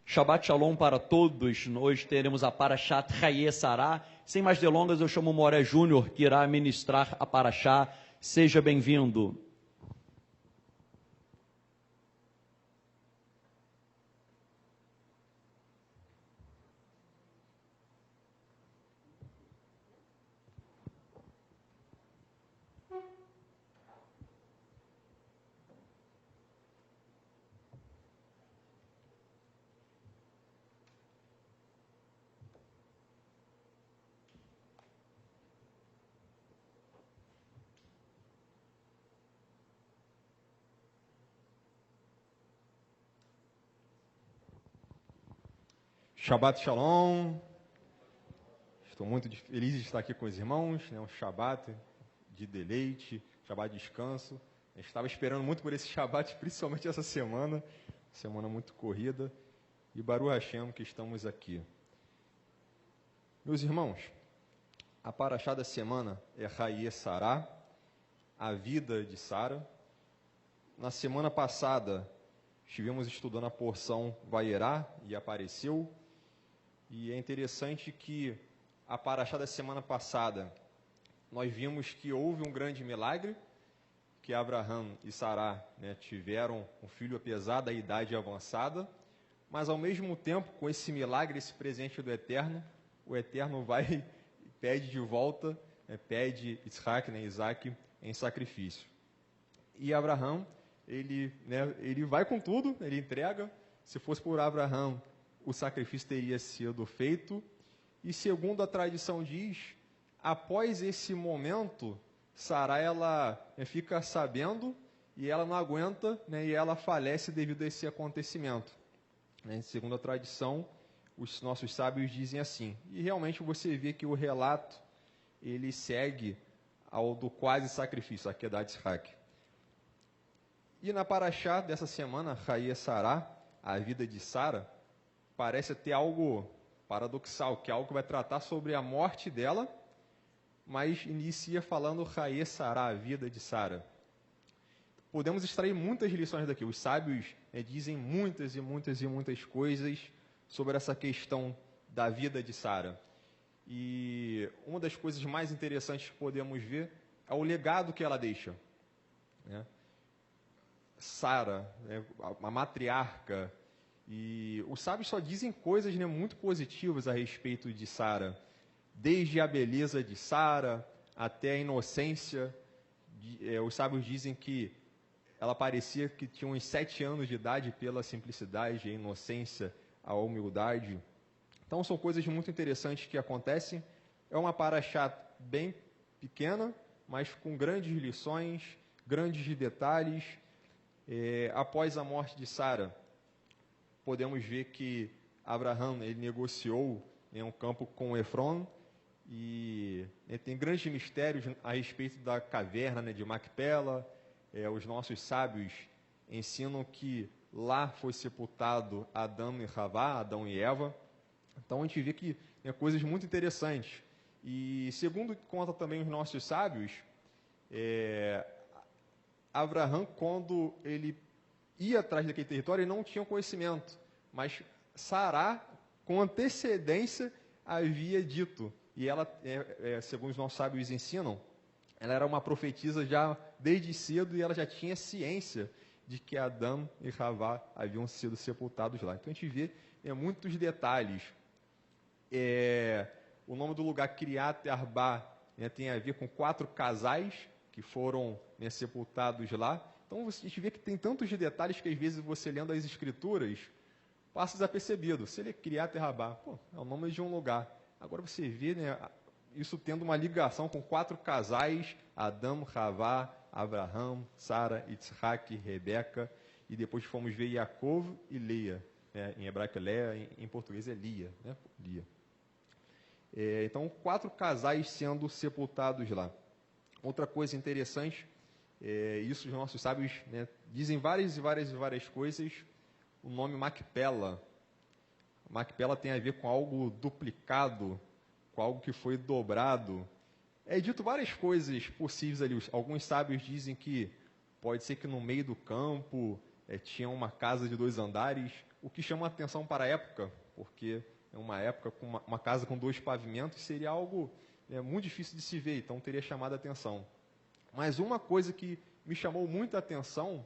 Shabbat Shalom para todos. Hoje teremos a Parashat Chayei Sarah. Sem mais delongas, eu chamo o Moré Júnior, que irá ministrar a Parashá. Seja bem-vindo. Shabbat Shalom. Estou muito feliz de estar aqui com os irmãos, né? Um Shabbat de deleite, Shabbat de descanso. Eu estava esperando muito por esse Shabbat, principalmente essa semana muito corrida. E Baruch Hashem que estamos aqui. Meus irmãos, a Parashá da semana é Chayei Sarah, a vida de Sara. Na semana passada, estivemos estudando a porção Vayerá e apareceu. E é interessante que a Parashá da semana passada, nós vimos que houve um grande milagre, que Abraham e Sará, né, tiveram um filho apesar da idade avançada, mas ao mesmo tempo, com esse milagre, esse presente do Eterno, o Eterno vai e pede de volta, né, pede Isaac em sacrifício. E Abraham, ele vai com tudo, ele entrega. Se fosse por Abraham, o sacrifício teria sido feito. E segundo a tradição diz, após esse momento, Sará ela fica sabendo e ela não aguenta, né, e ela falece devido a esse acontecimento. Né, segundo a tradição, os nossos sábios dizem assim. E realmente você vê que o relato ele segue ao do quase sacrifício, a Kedat Yitzhak. E na Parashá dessa semana, Chayei Sarah, a vida de Sara, parece ter algo paradoxal, que é algo que vai tratar sobre a morte dela, mas inicia falando Chayei Sarah, a vida de Sara. Podemos extrair muitas lições daqui. Os sábios dizem muitas coisas sobre essa questão da vida de Sara. E uma das coisas mais interessantes que podemos ver é o legado que ela deixa. Né? Sara, né, a matriarca, e os sábios só dizem coisas, né, muito positivas a respeito de Sara, desde a beleza de Sara até a inocência. Os sábios dizem que ela parecia que tinha uns 7 anos de idade pela simplicidade, a inocência, a humildade. Então são coisas muito interessantes que acontecem. É uma parashá bem pequena, mas com grandes lições, grandes detalhes. Após a morte de Sara, podemos ver que Abraham ele negociou em um campo com Efron e tem grandes mistérios a respeito da caverna, né, de Macpela. Os nossos sábios ensinam que lá foi sepultado Adão e Havá, Adão e Eva. Então a gente vê que coisas muito interessantes. E segundo conta também os nossos sábios, Abraham, quando ele ia atrás daquele território, ele não tinha conhecimento, mas Sará, com antecedência, havia dito, e ela, segundo os nossos sábios ensinam, ela era uma profetisa já desde cedo e ela já tinha ciência de que Adão e Havá haviam sido sepultados lá. Então a gente vê muitos detalhes. O nome do lugar, Criat Arba, tem a ver com 4 casais que foram sepultados lá. Então a gente vê que tem tantos detalhes que às vezes você lendo as escrituras passa desapercebido. Se ele é Criat Arba, é o nome de um lugar. Agora você vê, isso tendo uma ligação com 4 casais, Adão, Havá, Abraham, Sara, Yitzhak, Rebeca, e depois fomos ver Yaakov e Leia. Em hebraico é Leia, em português é Lia. Lia. Então, 4 casais sendo sepultados lá. Outra coisa interessante, isso os nossos sábios dizem várias coisas. O nome Macpela. Macpela tem a ver com algo duplicado, com algo que foi dobrado. É dito várias coisas possíveis ali. Alguns sábios dizem que pode ser que no meio do campo tinha uma casa de 2 andares, o que chama atenção para a época, porque é uma época com uma casa com 2 pavimentos seria algo muito difícil de se ver, então teria chamado a atenção. Mas uma coisa que me chamou muita atenção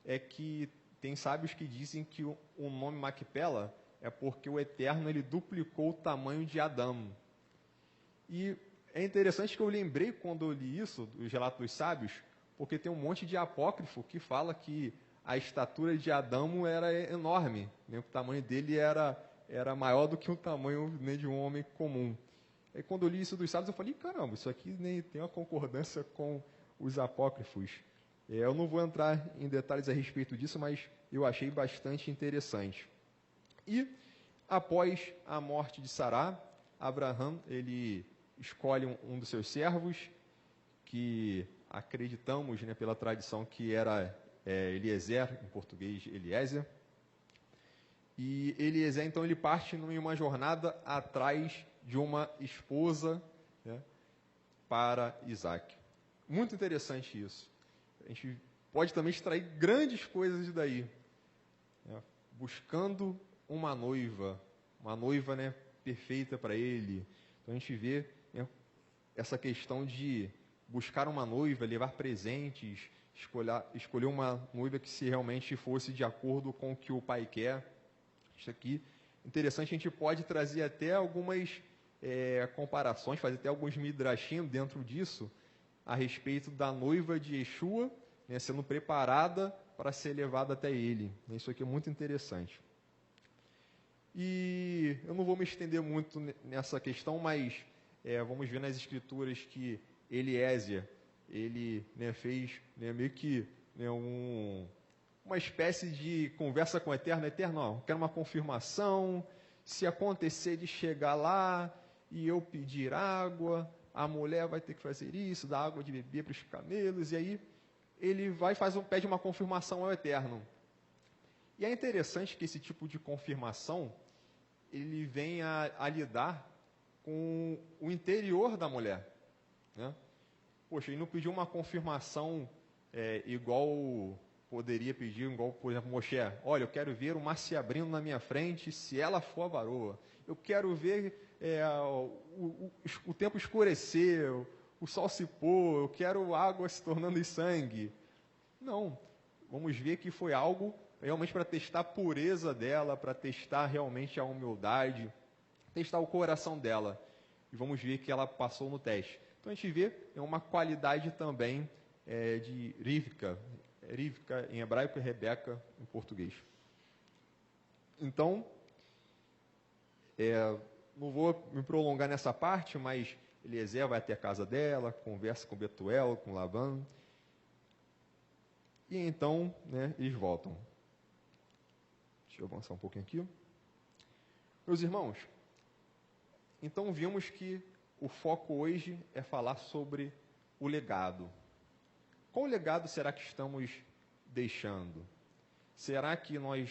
é que tem sábios que dizem que o nome Macpela é porque o Eterno ele duplicou o tamanho de Adão. E é interessante que eu lembrei quando eu li isso, os relatos dos sábios, porque tem um monte de apócrifo que fala que a estatura de Adão era enorme, né? O tamanho dele era maior do que o tamanho, né, de um homem comum. E quando eu li isso dos sábios, eu falei, caramba, isso aqui nem tem uma concordância com os apócrifos. Eu não vou entrar em detalhes a respeito disso, mas eu achei bastante interessante. E, após a morte de Sará, Abraão, ele escolhe um dos seus servos, que acreditamos, né, pela tradição, que era Eliezer, em português, Eliezer. E Eliezer, então, ele parte em uma jornada atrás de uma esposa, né, para Isaac. Muito interessante isso. A gente pode também extrair grandes coisas daí, né, buscando uma noiva, né, perfeita para ele. Então a gente vê, né, essa questão de buscar uma noiva, levar presentes, escolher uma noiva que se realmente fosse de acordo com o que o pai quer. Isso aqui, interessante, a gente pode trazer até algumas comparações, fazer até alguns midrashim dentro disso, a respeito da noiva de Yeshua, né, sendo preparada para ser levada até ele. Isso aqui é muito interessante. E eu não vou me estender muito nessa questão, mas vamos ver nas escrituras que Eliezer, ele, né, fez, né, meio que, né, uma espécie de conversa com o Eterno. Eterno, ó, quero uma confirmação, se acontecer de chegar lá e eu pedir água, a mulher vai ter que fazer isso, dar água de beber para os camelos, e aí ele vai e pede uma confirmação ao Eterno. E é interessante que esse tipo de confirmação, ele vem a lidar com o interior da mulher, né? Poxa, ele não pediu uma confirmação igual poderia pedir, igual, por exemplo, Moshe. Olha, eu quero ver o mar se abrindo na minha frente, se ela for a varoa. Eu quero ver o tempo escurecer, o sol se pôr, eu quero água se tornando em sangue. Não, vamos ver que foi algo realmente para testar a pureza dela, para testar realmente a humildade, testar o coração dela. E vamos ver que ela passou no teste. Então a gente vê uma qualidade também de Rivka. Rivka em hebraico e Rebeca em português. Então, não vou me prolongar nessa parte, mas Eliezer vai até a casa dela, conversa com Betuel, com Labã. E então, né, eles voltam. Deixa eu avançar um pouquinho aqui. Meus irmãos, então vimos que o foco hoje é falar sobre o legado. Qual legado será que estamos deixando? Será que nós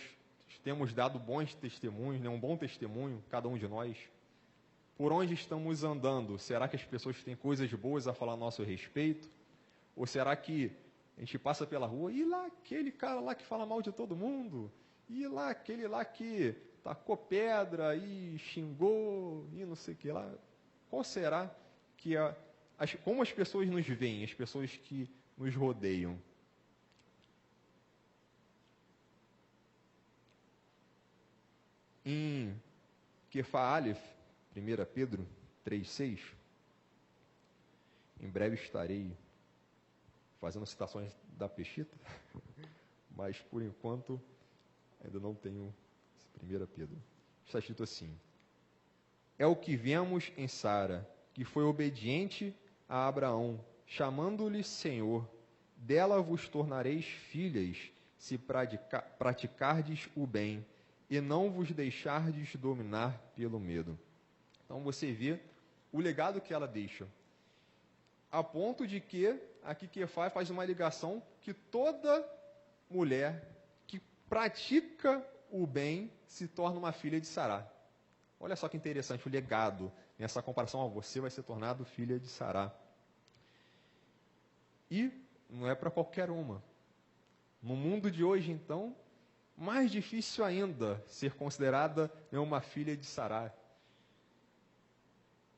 temos dado bons testemunhos, né, um bom testemunho, cada um de nós? Por onde estamos andando? Será que as pessoas têm coisas boas a falar a nosso respeito? Ou será que a gente passa pela rua e lá aquele cara lá que fala mal de todo mundo? E lá aquele lá que tacou pedra e xingou e não sei o que lá? Qual será que como as pessoas nos veem, as pessoas que nos rodeiam? Em Kefa Aleph, 1 Pedro 3,6, em breve estarei fazendo citações da Peshita, mas por enquanto ainda não tenho 1 Pedro. Está escrito assim: é o que vemos em Sara, que foi obediente a Abraão, chamando-lhe Senhor. Dela vos tornareis filhas, se praticardes o bem, e não vos deixardes dominar pelo medo. Então você vê o legado que ela deixa. A ponto de que, aqui Kefa faz uma ligação que toda mulher que pratica o bem se torna uma filha de Sará. Olha só que interessante o legado nessa comparação. Você vai ser tornado filha de Sará. E não é para qualquer uma. No mundo de hoje, então, mais difícil ainda ser considerada, né, uma filha de Sará.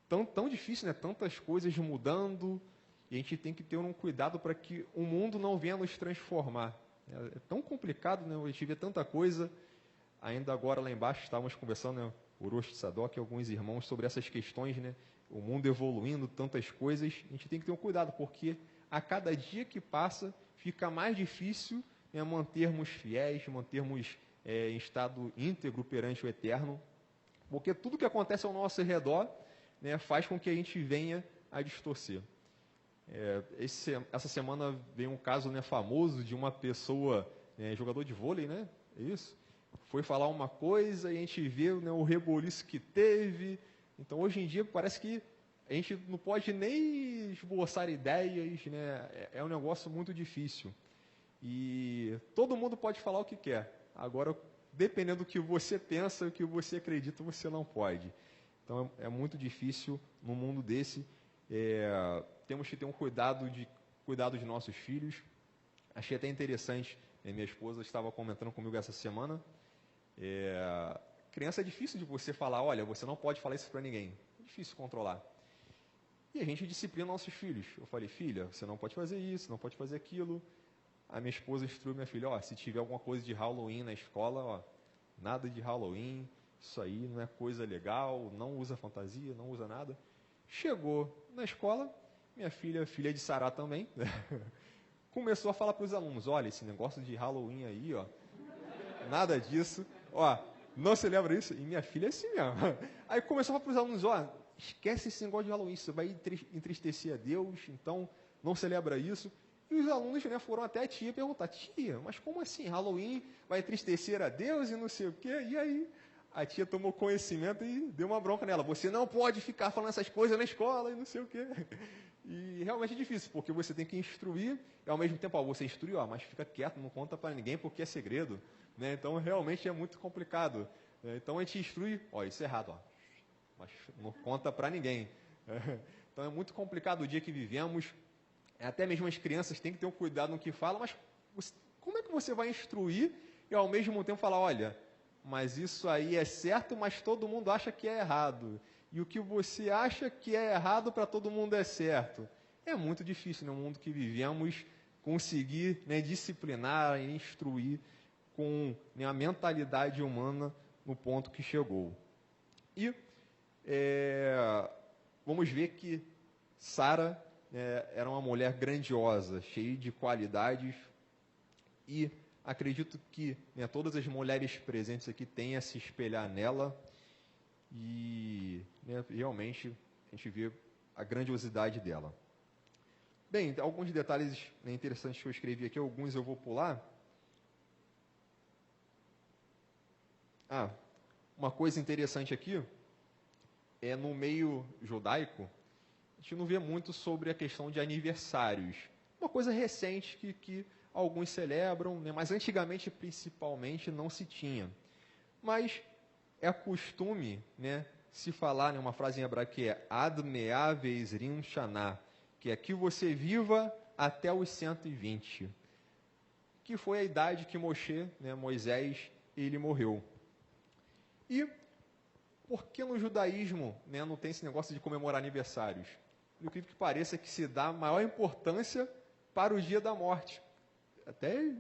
Tão difícil, né? Tantas coisas mudando, e a gente tem que ter um cuidado para que o mundo não venha nos transformar. É tão complicado, né? A gente vê tanta coisa. Ainda agora lá embaixo estávamos conversando, né, o Rosh Tzadok e alguns irmãos sobre essas questões, né? O mundo evoluindo, tantas coisas. A gente tem que ter um cuidado, porque a cada dia que passa fica mais difícil, né, mantermos fiéis, mantermos em estado íntegro perante o Eterno, porque tudo que acontece ao nosso redor, né, faz com que a gente venha a distorcer. Essa semana veio um caso, né, famoso de uma pessoa, jogador de vôlei, né? É isso? Foi falar uma coisa e a gente vê, né, o reboliço que teve. Então, hoje em dia, parece que a gente não pode nem esboçar ideias, né? É um negócio muito difícil. E todo mundo pode falar o que quer. Agora, dependendo do que você pensa, o que você acredita, você não pode. Então, é muito difícil num mundo desse. Temos que ter um cuidado de nossos filhos. Achei até interessante, minha esposa estava comentando comigo essa semana. Criança é difícil de você falar, olha, você não pode falar isso para ninguém. É difícil controlar. E a gente disciplina nossos filhos. Eu falei, filha, você não pode fazer isso, não pode fazer aquilo. A minha esposa instruiu minha filha, se tiver alguma coisa de Halloween na escola, nada de Halloween, isso aí não é coisa legal, não usa fantasia, não usa nada. Chegou na escola, minha filha de Sará também, começou a falar para os alunos, olha, esse negócio de Halloween aí, nada disso, não celebra isso, e minha filha é assim mesmo. Aí começou a falar para os alunos, esquece esse negócio de Halloween, isso vai entristecer a Deus, então não celebra isso. E os alunos, né, foram até a tia perguntar, tia, mas como assim, Halloween vai entristecer a Deus e não sei o quê? E aí a tia tomou conhecimento e deu uma bronca nela, você não pode ficar falando essas coisas na escola e não sei o quê. E realmente é difícil, porque você tem que instruir, e ao mesmo tempo, você instrui, mas fica quieto, não conta para ninguém porque é segredo. Né? Então, realmente é muito complicado. Então, a gente instrui, isso é errado, mas não conta para ninguém. Então, é muito complicado o dia que vivemos. Até mesmo as crianças têm que ter um cuidado no que falam, mas como é que você vai instruir e ao mesmo tempo falar, olha, mas isso aí é certo, mas todo mundo acha que é errado. E o que você acha que é errado para todo mundo é certo. É muito difícil, no mundo que vivemos, conseguir, né, disciplinar e instruir com, né, a mentalidade humana no ponto que chegou. E vamos ver que Sara era uma mulher grandiosa, cheia de qualidades, e acredito que, né, todas as mulheres presentes aqui têm a se espelhar nela, e, né, realmente a gente vê a grandiosidade dela. Bem, alguns detalhes, né, interessantes que eu escrevi aqui, alguns eu vou pular. Uma coisa interessante aqui, no meio judaico, a gente não vê muito sobre a questão de aniversários. Uma coisa recente que alguns celebram, né, mas antigamente, principalmente, não se tinha. Mas é costume, né, se falar, né, uma frase em hebraico que é Ad mea ve'izrim shana, que é que você viva até os 120, que foi a idade que Moisés, ele morreu. E por que no judaísmo, né, não tem esse negócio de comemorar aniversários? Por incrível que pareça, que se dá maior importância para o dia da morte. Até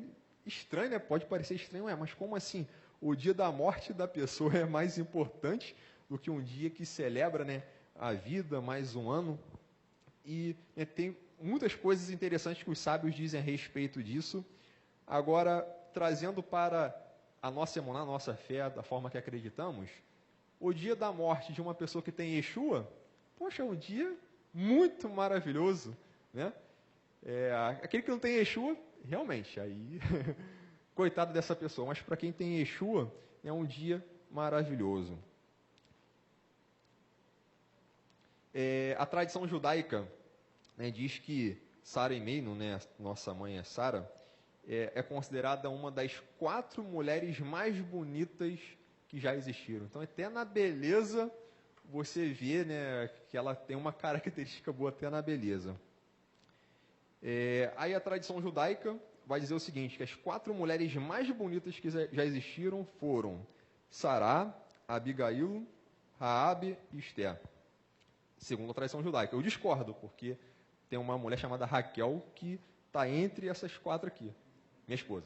estranho, né? Pode parecer estranho, mas como assim? O dia da morte da pessoa é mais importante do que um dia que celebra, né, a vida, mais um ano. E, né, tem muitas coisas interessantes que os sábios dizem a respeito disso. Agora, trazendo para a nossa emuná, a nossa fé, da forma que acreditamos, o dia da morte de uma pessoa que tem Yeshua, poxa, é um dia muito maravilhoso, né? Aquele que não tem Yeshua, realmente, aí, coitado dessa pessoa, mas para quem tem Yeshua, é um dia maravilhoso. A tradição judaica, né, diz que Sara Imeino, né, nossa mãe é Sara, é considerada uma das 4 mulheres mais bonitas que já existiram. Então, até na beleza, você vê, né, que ela tem uma característica boa até na beleza. Aí a tradição judaica, vai dizer o seguinte, que as 4 mulheres mais bonitas que já existiram foram Sará, Abigail, Raabe e Esther, segundo a tradição judaica. Eu discordo, porque tem uma mulher chamada Raquel que está entre essas 4 aqui, minha esposa.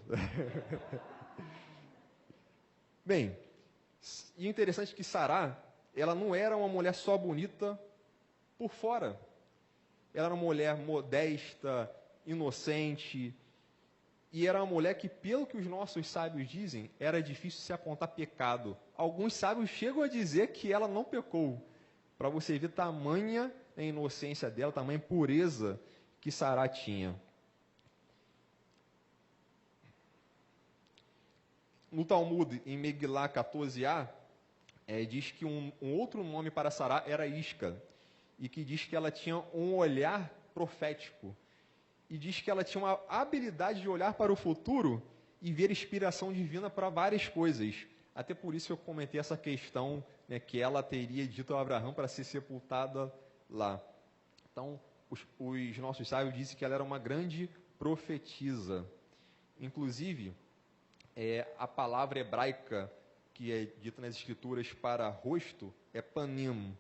Bem, e o interessante é que Sará, ela não era uma mulher só bonita por fora. Ela era uma mulher modesta, inocente, e era uma mulher que, pelo que os nossos sábios dizem, era difícil se apontar pecado. Alguns sábios chegam a dizer que ela não pecou, para você ver tamanha a inocência dela, tamanha pureza que Sará tinha. No Talmud, em Megilá 14a, diz que um outro nome para Sará era Isca, e que diz que ela tinha um olhar profético, e diz que ela tinha uma habilidade de olhar para o futuro e ver inspiração divina para várias coisas. Até por isso eu comentei essa questão, né, que ela teria dito a Abraão para ser sepultada lá. Então, os nossos sábios dizem que ela era uma grande profetisa. Inclusive, a palavra hebraica que é dita nas escrituras para rosto é panim.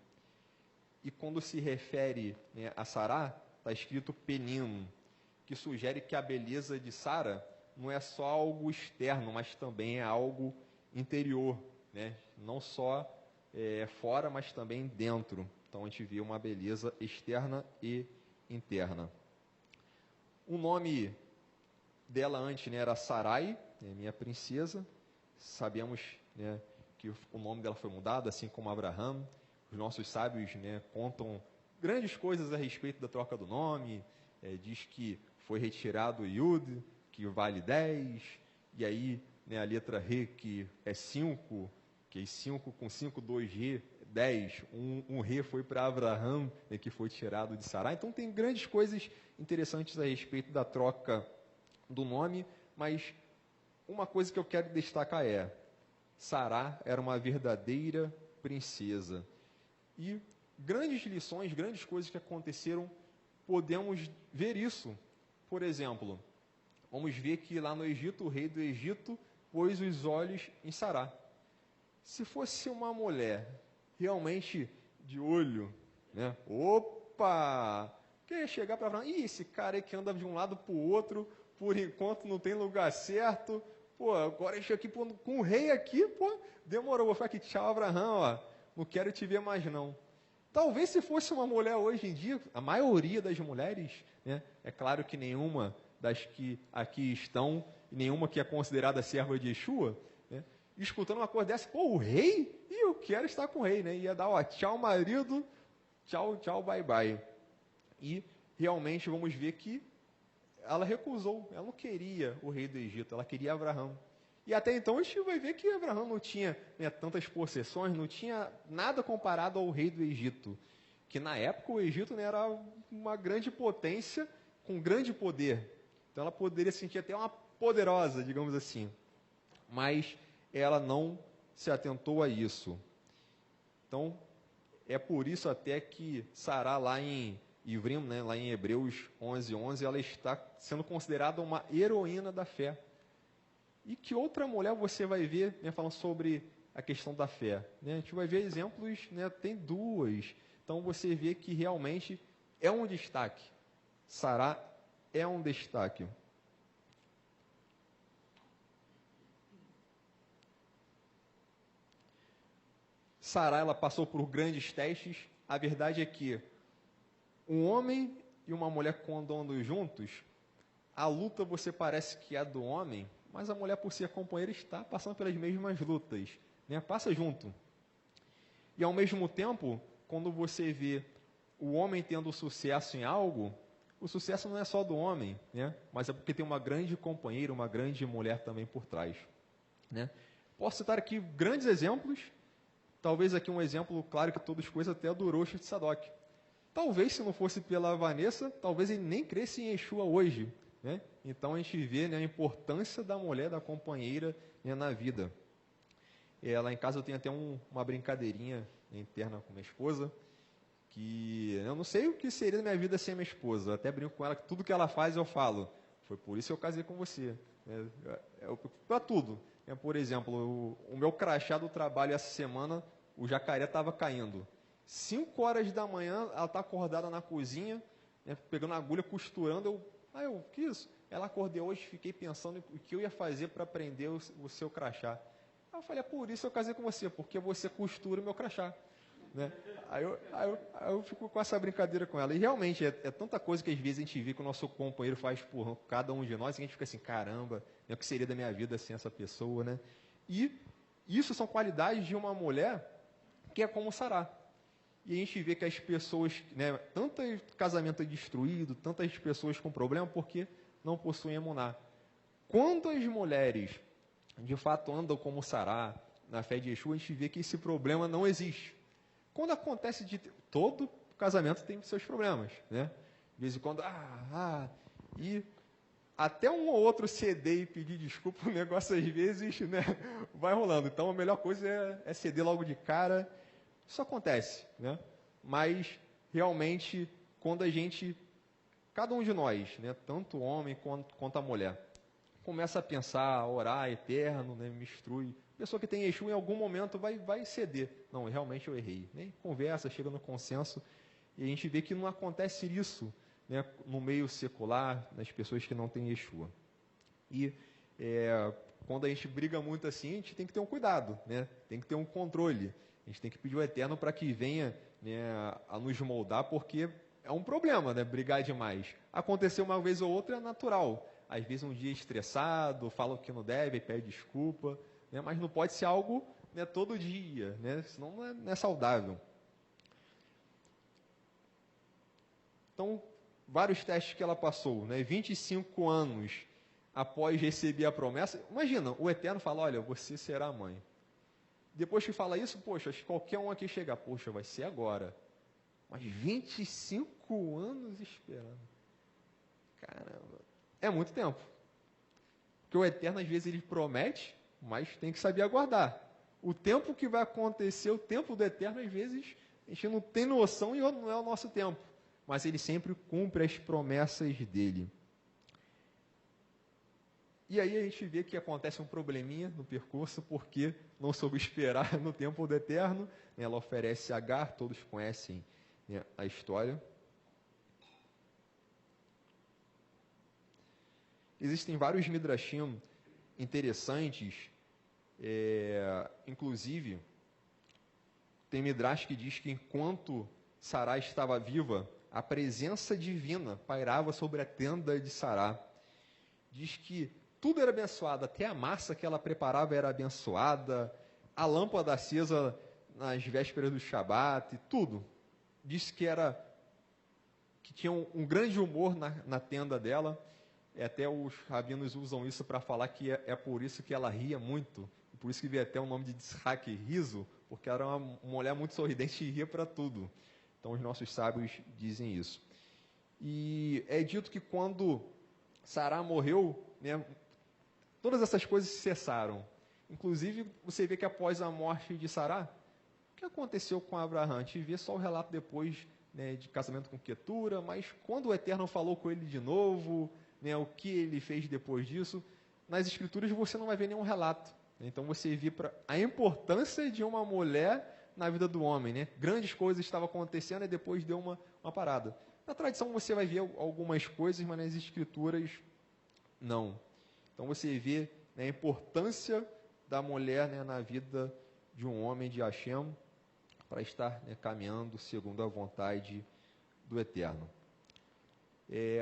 E quando se refere, né, a Sará, está escrito penim, que sugere que a beleza de Sara não é só algo externo, mas também é algo interior, né? Não só fora, mas também dentro. Então a gente vê uma beleza externa e interna. O nome dela antes, né, era Sarai, né, minha princesa. Sabemos, né, que o nome dela foi mudado, assim como Abraham. Os nossos sábios, né, contam grandes coisas a respeito da troca do nome. Diz que foi retirado o Yud, que vale 10, e aí, né, a letra Re, que é 5, que é 5 com 5, 2 Re, 10. Um Re foi para Abraham, né, que foi tirado de Sará. Então tem grandes coisas interessantes a respeito da troca do nome, mas uma coisa que eu quero destacar é: Sará era uma verdadeira princesa. E grandes lições, grandes coisas que aconteceram, podemos ver isso. Por exemplo, vamos ver que lá no Egito, o rei do Egito pôs os olhos em Sará. Se fosse uma mulher realmente de olho, né? Opa! Quer chegar para Abraão? Ih, esse cara aí que anda de um lado para o outro, por enquanto não tem lugar certo. Pô, agora eu aqui com o rei aqui, pô, demorou. Vou ficar aqui, tchau, Abraão, ó. Não quero te ver mais não. Talvez se fosse uma mulher hoje em dia, a maioria das mulheres, né, é claro que nenhuma das que aqui estão, nenhuma que é considerada serva de Yeshua, né, escutando uma coisa dessa, pô, o rei? E eu quero estar com o rei, né? Ia dar, ó, tchau marido, tchau, tchau, bye bye. E realmente vamos ver que ela recusou, ela não queria o rei do Egito, ela queria Abraão. E até então a gente vai ver que Abraão não tinha, né, tantas possessões, não tinha nada comparado ao rei do Egito, que na época o Egito, né, era uma grande potência com grande poder. Então ela poderia se sentir até uma poderosa, digamos assim. Mas ela não se atentou a isso. Então é por isso até que Sará lá em Ivrim, né, lá em Hebreus 11:11, ela está sendo considerada uma heroína da fé. E que outra mulher você vai ver, né, falando sobre a questão da fé? Né? A gente vai ver exemplos, né, tem 2. Então você vê que realmente é um destaque. Sará é um destaque. Sará, ela passou por grandes testes. A verdade é que um homem e uma mulher, quando andam juntos, a luta você parece que é do homem, mas a mulher, por ser companheira, está passando pelas mesmas lutas, né? Passa junto. E ao mesmo tempo, quando você vê o homem tendo sucesso em algo, o sucesso não é só do homem, né? Mas é porque tem uma grande companheira, uma grande mulher também por trás, né? Posso citar aqui grandes exemplos. Talvez aqui um exemplo claro que todos conhecem, até do Rosh de Sadok. Talvez, se não fosse pela Vanessa, talvez ele nem cresça em Yeshua hoje, né? Então a gente vê, né, a importância da mulher, da companheira, né, na vida. Lá em casa eu tenho até uma brincadeirinha interna com minha esposa, que eu não sei o que seria da minha vida sem minha esposa. Eu até brinco com ela que tudo que ela faz eu falo, Foi por isso que eu casei com você. Para tudo. Por exemplo, o meu crachá do trabalho essa semana, o jacaré estava caindo. 5 horas da manhã, ela está acordada na cozinha, pegando a agulha, costurando. Que isso? Ela acordei hoje, fiquei pensando o que eu ia fazer para prender o seu crachá. Eu falei, por isso eu casei com você, porque você costura o meu crachá. Né? Aí eu fico com essa brincadeira com ela. E realmente, é tanta coisa que às vezes a gente vê que o nosso companheiro faz por cada um de nós, e a gente fica assim, caramba, o que seria da minha vida sem essa pessoa, né? E isso são qualidades de uma mulher que é como Sará. E a gente vê que as pessoas, né, tanto casamento destruído, tantas pessoas com problema, porque não possuem emuná. Quando as mulheres, de fato, andam como Sará, na fé de Yeshua, a gente vê que esse problema não existe. Quando acontece todo casamento tem seus problemas, né? De vez em quando, e até um ou outro ceder e pedir desculpa, o negócio às vezes, né, vai rolando. Então a melhor coisa é ceder logo de cara. Isso acontece, né? Mas realmente, quando a gente, cada um de nós, né, tanto o homem quanto a mulher, começa a pensar, orar, eterno, né, me instrui. Pessoa que tem Yeshua, em algum momento vai ceder. Não, realmente eu errei. Nem conversa, chega no consenso. E a gente vê que não acontece isso, né, no meio secular, nas pessoas que não têm Yeshua. E quando a gente briga muito assim, a gente tem que ter um cuidado, né? Tem que ter um controle. A gente tem que pedir ao Eterno para que venha, né, a nos moldar, porque é um problema, né, brigar demais. Aconteceu uma vez ou outra, é natural. Às vezes um dia estressado, fala o que não deve, pede desculpa, né, mas não pode ser algo, né, todo dia, né, senão não é saudável. Então, vários testes que ela passou, né, 25 anos após receber a promessa. Imagina, o Eterno fala, olha, você será mãe. Depois que fala isso, poxa, acho que qualquer um aqui chegar, poxa, vai ser agora. Mas 25 anos esperando. Caramba. É muito tempo. Porque o Eterno, às vezes, ele promete, mas tem que saber aguardar. O tempo que vai acontecer, o tempo do Eterno, às vezes, a gente não tem noção e não é o nosso tempo. Mas ele sempre cumpre as promessas dele. E aí a gente vê que acontece um probleminha no percurso, porque não soube esperar no tempo do Eterno. Ela oferece Agar, todos conhecem, né, a história. Existem vários midrashim interessantes, inclusive, tem midrash que diz que enquanto Sará estava viva, a presença divina pairava sobre a tenda de Sará. Diz que tudo era abençoado, até a massa que ela preparava era abençoada, a lâmpada acesa nas vésperas do Shabat, tudo. Diz que tinha um grande humor na tenda dela. Até os rabinos usam isso para falar que é por isso que ela ria muito. Por isso que veio até o nome de Tzhak, riso, porque ela era uma mulher muito sorridente e ria para tudo. Então os nossos sábios dizem isso. E é dito que quando Sará morreu, né, todas essas coisas cessaram. Inclusive, você vê que após a morte de Sará, o que aconteceu com Abraão? A gente vê só o relato depois, né, de casamento com Quetura, mas quando o Eterno falou com ele de novo, né, o que ele fez depois disso, nas Escrituras você não vai ver nenhum relato. Então você vê a importância de uma mulher na vida do homem. Né? Grandes coisas estavam acontecendo e depois deu uma parada. Na tradição você vai ver algumas coisas, mas nas Escrituras não. Então você vê, né, a importância da mulher, né, na vida de um homem de Hashem para estar, né, caminhando segundo a vontade do Eterno.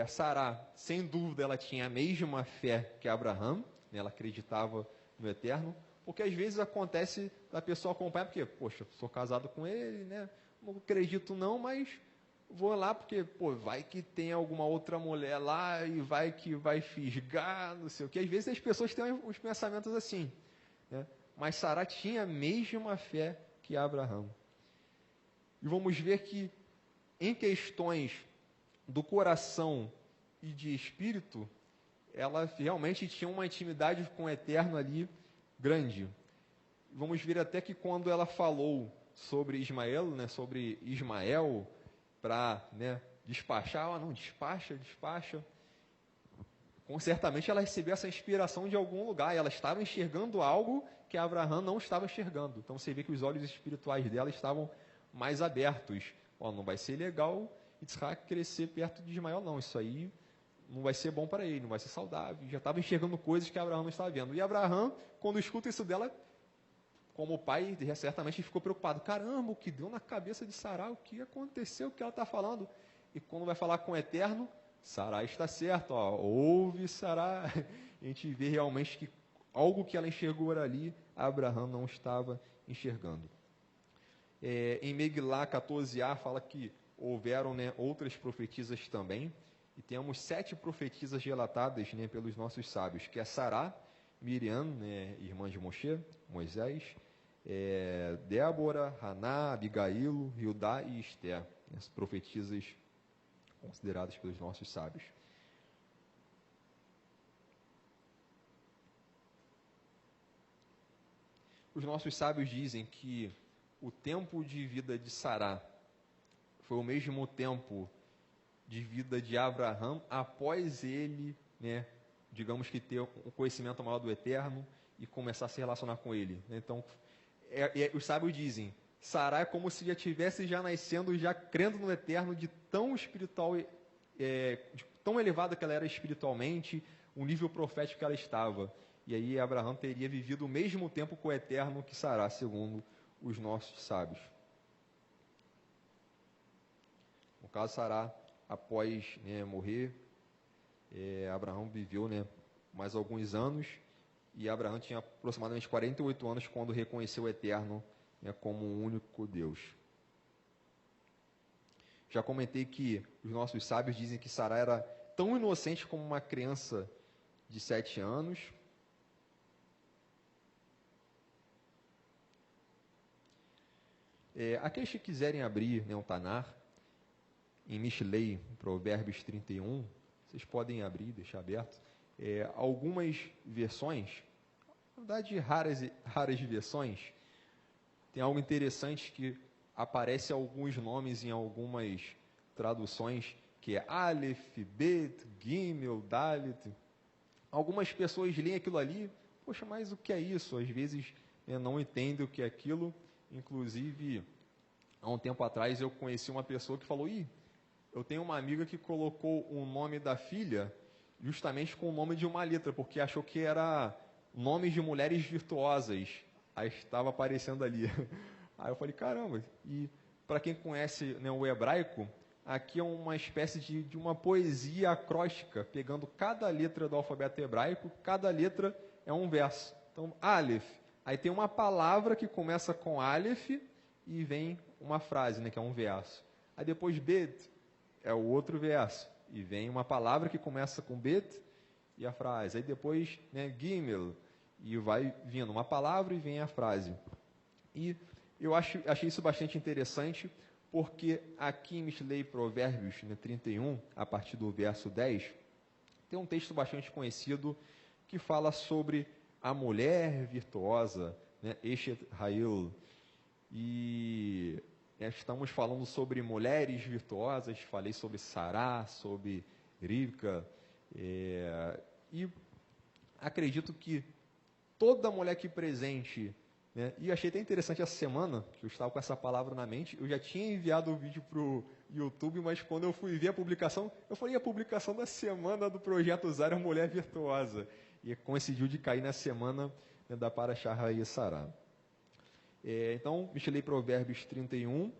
Sará, sem dúvida, ela tinha a mesma fé que Abraão, né, ela acreditava no Eterno, porque às vezes acontece da pessoa acompanhar, porque, poxa, sou casado com ele, né, não acredito não, mas vou lá porque, vai que tem alguma outra mulher lá e vai que vai fisgar, não sei o que. Às vezes as pessoas têm os pensamentos assim, né? Mas Sará tinha a mesma fé que Abraão. E vamos ver que em questões do coração e de espírito, ela realmente tinha uma intimidade com o Eterno ali grande. Vamos ver até que quando ela falou sobre Ismael, né, sobre Ismael, para, né, despachar, não, despacha. certamente ela recebeu essa inspiração de algum lugar, e ela estava enxergando algo que Abraão não estava enxergando. Então você vê que os olhos espirituais dela estavam mais abertos. Ó, não vai ser legal Isaac crescer perto de Ismael, não. Isso aí não vai ser bom para ele, não vai ser saudável. Já estava enxergando coisas que Abraão não estava vendo. E Abraão, quando escuta isso dela, como pai, certamente ficou preocupado. Caramba, o que deu na cabeça de Sará? O que aconteceu? O que ela está falando? E quando vai falar com o Eterno, Sará está certo. Ó, ouve Sará. A gente vê realmente que algo que ela enxergou ali, Abraão não estava enxergando. Em Megilá 14a fala que houveram, né, outras profetisas também. E temos 7 profetisas relatadas, né, pelos nossos sábios, que é Sará, Miriam, né, irmã de Moisés, Débora, Haná, Abigail, Judá e Esther, as profetisas consideradas pelos nossos sábios. Os nossos sábios dizem que o tempo de vida de Sará foi o mesmo tempo de vida de Abraão após ele, né, digamos que ter um conhecimento maior do Eterno e começar a se relacionar com ele. Então, os sábios dizem, Sará é como se já tivesse já nascendo, já crendo no Eterno, de tão espiritual, de tão elevada que ela era espiritualmente, o nível profético que ela estava. E aí Abraão teria vivido o mesmo tempo com o Eterno que Sará, segundo os nossos sábios. No caso, Sará, após, né, morrer, Abraão viveu, né, mais alguns anos, e Abraão tinha aproximadamente 48 anos quando reconheceu o Eterno, né, como o único Deus. Já comentei que os nossos sábios dizem que Sará era tão inocente como uma criança de 7 anos. Aqueles que quiserem abrir, né, um Tanar, em Mishlei, Provérbios 31, vocês podem abrir, deixar aberto. Algumas versões, na verdade raras versões, tem algo interessante que aparece alguns nomes em algumas traduções, que é Aleph, Bet, Gimel, Dalet. Algumas pessoas leem aquilo ali, poxa, mas o que é isso? Às vezes, né, não entendem o que é aquilo. Inclusive, há um tempo atrás eu conheci uma pessoa que falou, eu tenho uma amiga que colocou o nome da filha justamente com o nome de uma letra, porque achou que era nomes de mulheres virtuosas. Aí estava aparecendo ali. Aí eu falei, caramba. E para quem conhece, né, o hebraico, aqui é uma espécie de uma poesia acróstica, pegando cada letra do alfabeto hebraico, cada letra é um verso. Então, Aleph. Aí tem uma palavra que começa com Aleph e vem uma frase, né, que é um verso. Aí depois Bet é o outro verso e vem uma palavra que começa com Bet e a frase. Aí depois, né, Gimel, e vai vindo uma palavra e vem a frase. E eu achei isso bastante interessante, porque aqui em Mishlei Provérbios, né, 31, a partir do verso 10, tem um texto bastante conhecido que fala sobre a mulher virtuosa, né, Eshet Hail. E estamos falando sobre mulheres virtuosas, falei sobre Sará, sobre Rivka, e acredito que toda mulher aqui presente, né, e achei até interessante essa semana, que eu estava com essa palavra na mente, eu já tinha enviado o vídeo para o YouTube, mas quando eu fui ver a publicação, eu falei, a publicação da semana do Projeto Zara Mulher Virtuosa, e coincidiu de cair na semana, né, da Parashá e Sará. Então, Mishlei Provérbios 31,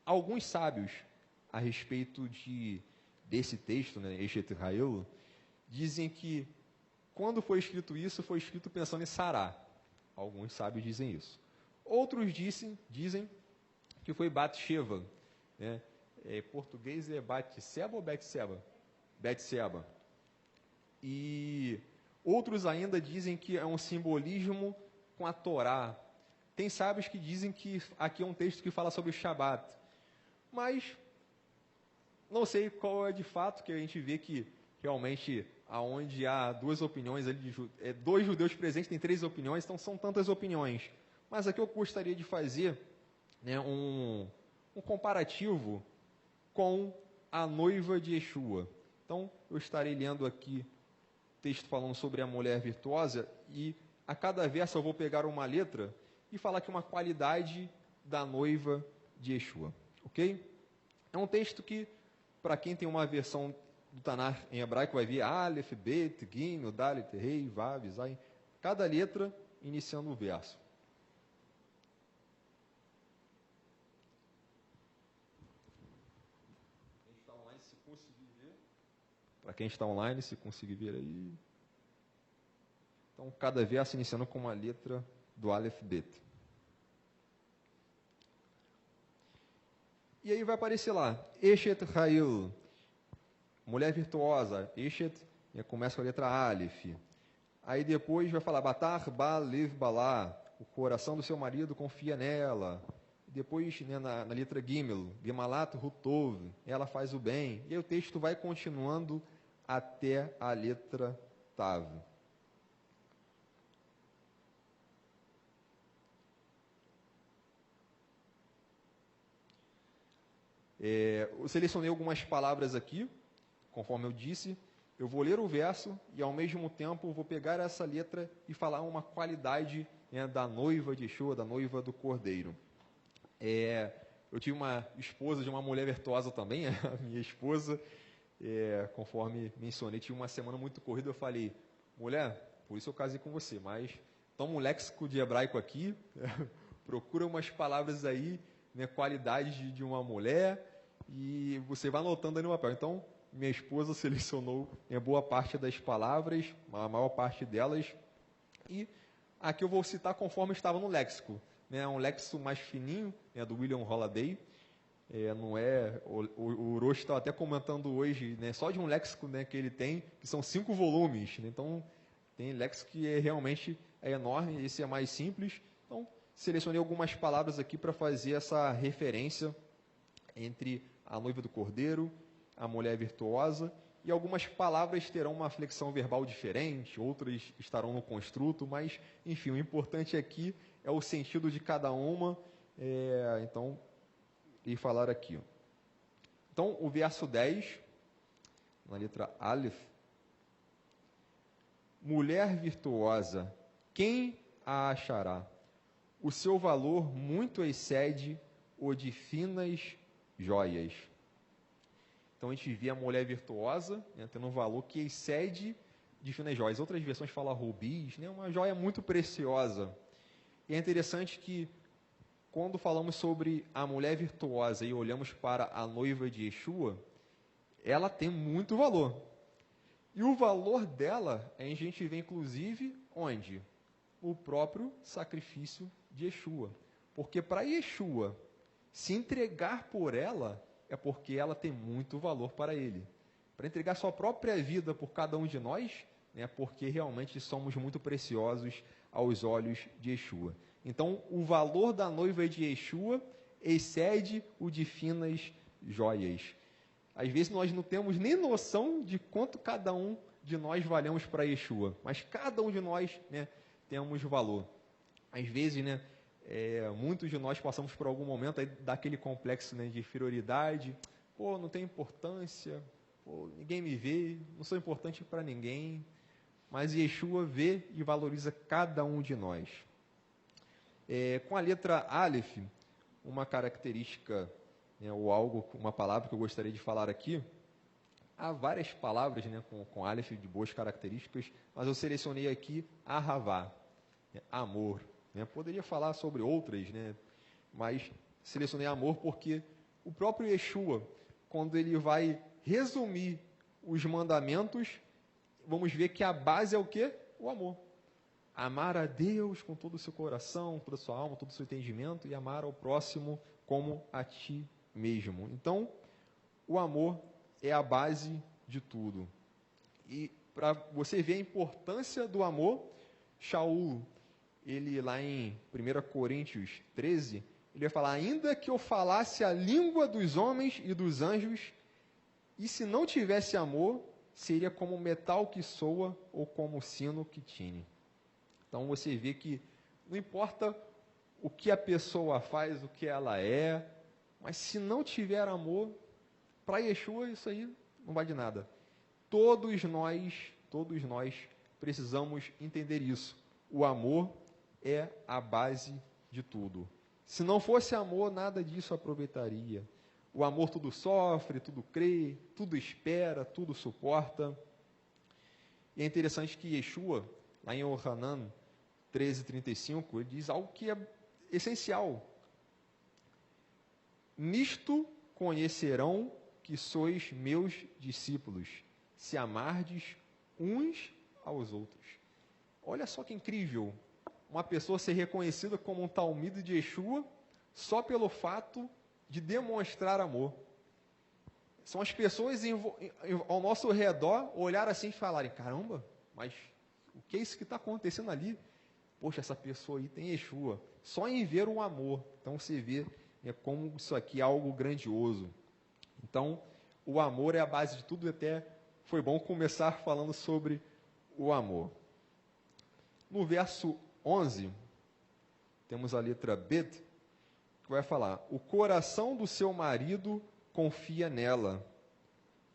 alguns sábios a respeito desse texto, né, Eshet Hail, dizem que quando foi escrito isso, foi escrito pensando em Sará. Alguns sábios dizem isso. Outros dizem que foi Batseba, né? Em português é Batseba ou Betseba? Betseba. E outros ainda dizem que é um simbolismo com a Torá. Tem sábios que dizem que aqui é um texto que fala sobre o Shabat. Mas não sei qual é de fato, que a gente vê que realmente aonde há duas opiniões, dois judeus presentes, tem 3 opiniões, então são tantas opiniões. Mas aqui eu gostaria de fazer, né, um comparativo com a noiva de Yeshua. Então, eu estarei lendo aqui texto falando sobre a mulher virtuosa e a cada verso eu vou pegar uma letra e falar aqui uma qualidade da noiva de Yeshua, ok? É um texto que, para quem tem uma versão do Tanar em hebraico, vai vir Aleph, Bet, Gimel, Dalet, Rei, Vav, Zayin, cada letra iniciando o verso. Para quem está online, se conseguir ver aí. Então, cada verso iniciando com uma letra do Aleph Bet. E aí vai aparecer lá, Eshet Ha'il, mulher virtuosa, Eshet, começa com a letra Aleph. Aí depois vai falar, Batar Ba Lev Balá, o coração do seu marido confia nela. Depois, né, na letra Gimel, Gemalat Hutov, ela faz o bem. E aí o texto vai continuando até a letra Tav. Eu selecionei algumas palavras aqui, conforme eu disse. Eu vou ler o verso e, ao mesmo tempo, vou pegar essa letra e falar uma qualidade, né, da noiva de Yeshua, da noiva do Cordeiro. Eu tive uma esposa de uma mulher virtuosa também, a minha esposa, conforme mencionei, tive uma semana muito corrida. Eu falei, mulher, por isso eu casei com você, mas toma um léxico de hebraico aqui, procura umas palavras aí, né, qualidade de uma mulher, e você vai anotando aí no papel. Então, minha esposa selecionou, né, boa parte das palavras, a maior parte delas, e aqui eu vou citar conforme estava no léxico. Né, um léxico mais fininho, né, do William Holiday. Não é, o Orochi estava até comentando hoje, né, só de um léxico, né, que ele tem, que são 5 volumes. Né, então, tem léxico que realmente é enorme, esse é mais simples. Então, selecionei algumas palavras aqui para fazer essa referência entre a noiva do Cordeiro, a mulher virtuosa, e algumas palavras terão uma flexão verbal diferente, outras estarão no construto, mas, enfim, o importante aqui é o sentido de cada uma, então, e falar aqui. Então, o verso 10, na letra Aleph, mulher virtuosa, quem a achará? O seu valor muito excede o de finas joias. Então, a gente vê a mulher virtuosa, né, tendo um valor que excede de finas joias. Outras versões falam rubis, né, uma joia muito preciosa. E é interessante que, quando falamos sobre a mulher virtuosa e olhamos para a noiva de Yeshua, ela tem muito valor. E o valor dela, a gente vê inclusive onde? O próprio sacrifício de Yeshua. Porque para Yeshua se entregar por ela, é porque ela tem muito valor para ele. Para entregar sua própria vida por cada um de nós, é porque realmente somos muito preciosos aos olhos de Yeshua. Então, o valor da noiva de Yeshua excede o de finas joias. Às vezes nós não temos nem noção de quanto cada um de nós valemos para Yeshua, mas cada um de nós, né, temos valor. Às vezes, né, muitos de nós passamos por algum momento aí daquele complexo, né, de inferioridade. Pô, não tem importância, pô, ninguém me vê, não sou importante para ninguém. Mas Yeshua vê e valoriza cada um de nós. Com a letra Aleph, uma característica, né, ou algo, uma palavra que eu gostaria de falar aqui. Há várias palavras, né, com Aleph de boas características, mas eu selecionei aqui Ahavá, né, amor. Né, poderia falar sobre outras, né, mas selecionei amor porque o próprio Yeshua, quando ele vai resumir os mandamentos, vamos ver que a base é o quê? O amor. Amar a Deus com todo o seu coração, toda a sua alma, todo o seu entendimento, e amar ao próximo como a ti mesmo. Então, o amor é a base de tudo. E para você ver a importância do amor, Shaul, ele lá em 1 Coríntios 13, ele vai falar, ainda que eu falasse a língua dos homens e dos anjos, e se não tivesse amor, seria como metal que soa ou como sino que tine. Então você vê que não importa o que a pessoa faz, o que ela é, mas se não tiver amor, para Yeshua isso aí não vale de nada. todos nós precisamos entender isso. O amor é a base de tudo. Se não fosse amor, nada disso aproveitaria. O amor tudo sofre, tudo crê, tudo espera, tudo suporta. E é interessante que Yeshua, lá em Yohanan 13:35, ele diz algo que é essencial. Nisto conhecerão que sois meus discípulos, se amardes uns aos outros. Olha só que incrível, uma pessoa ser reconhecida como um talmido de Yeshua só pelo fato de demonstrar amor. São as pessoas ao nosso redor olhar assim e falarem, caramba, mas o que é isso que está acontecendo ali? Poxa, essa pessoa aí tem Yeshua. Só em ver o amor. Então você vê como isso aqui é algo grandioso. Então, o amor é a base de tudo, e até foi bom começar falando sobre o amor. No verso 11, temos a letra B, que vai falar, o coração do seu marido confia nela,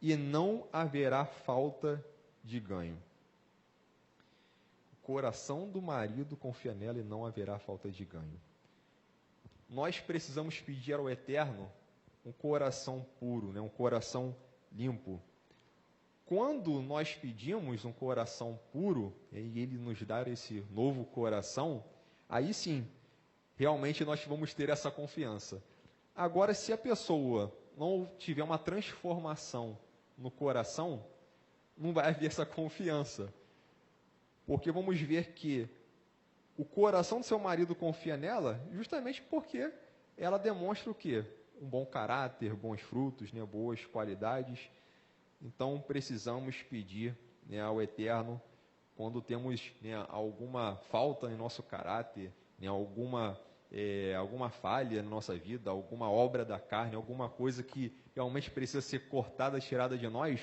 e não haverá falta de ganho. O coração do marido confia nela e não haverá falta de ganho. Nós precisamos pedir ao Eterno um coração puro, um coração limpo. Quando nós pedimos um coração puro, e Ele nos dá esse novo coração, aí sim, realmente nós vamos ter essa confiança. Agora, se a pessoa não tiver uma transformação no coração, não vai haver essa confiança. Porque vamos ver que o coração do seu marido confia nela justamente porque ela demonstra o quê? Um bom caráter, bons frutos, boas qualidades. Então, precisamos pedir ao Eterno, quando temos alguma falta em nosso caráter, alguma falha na nossa vida, alguma obra da carne, alguma coisa que realmente precisa ser cortada, tirada de nós,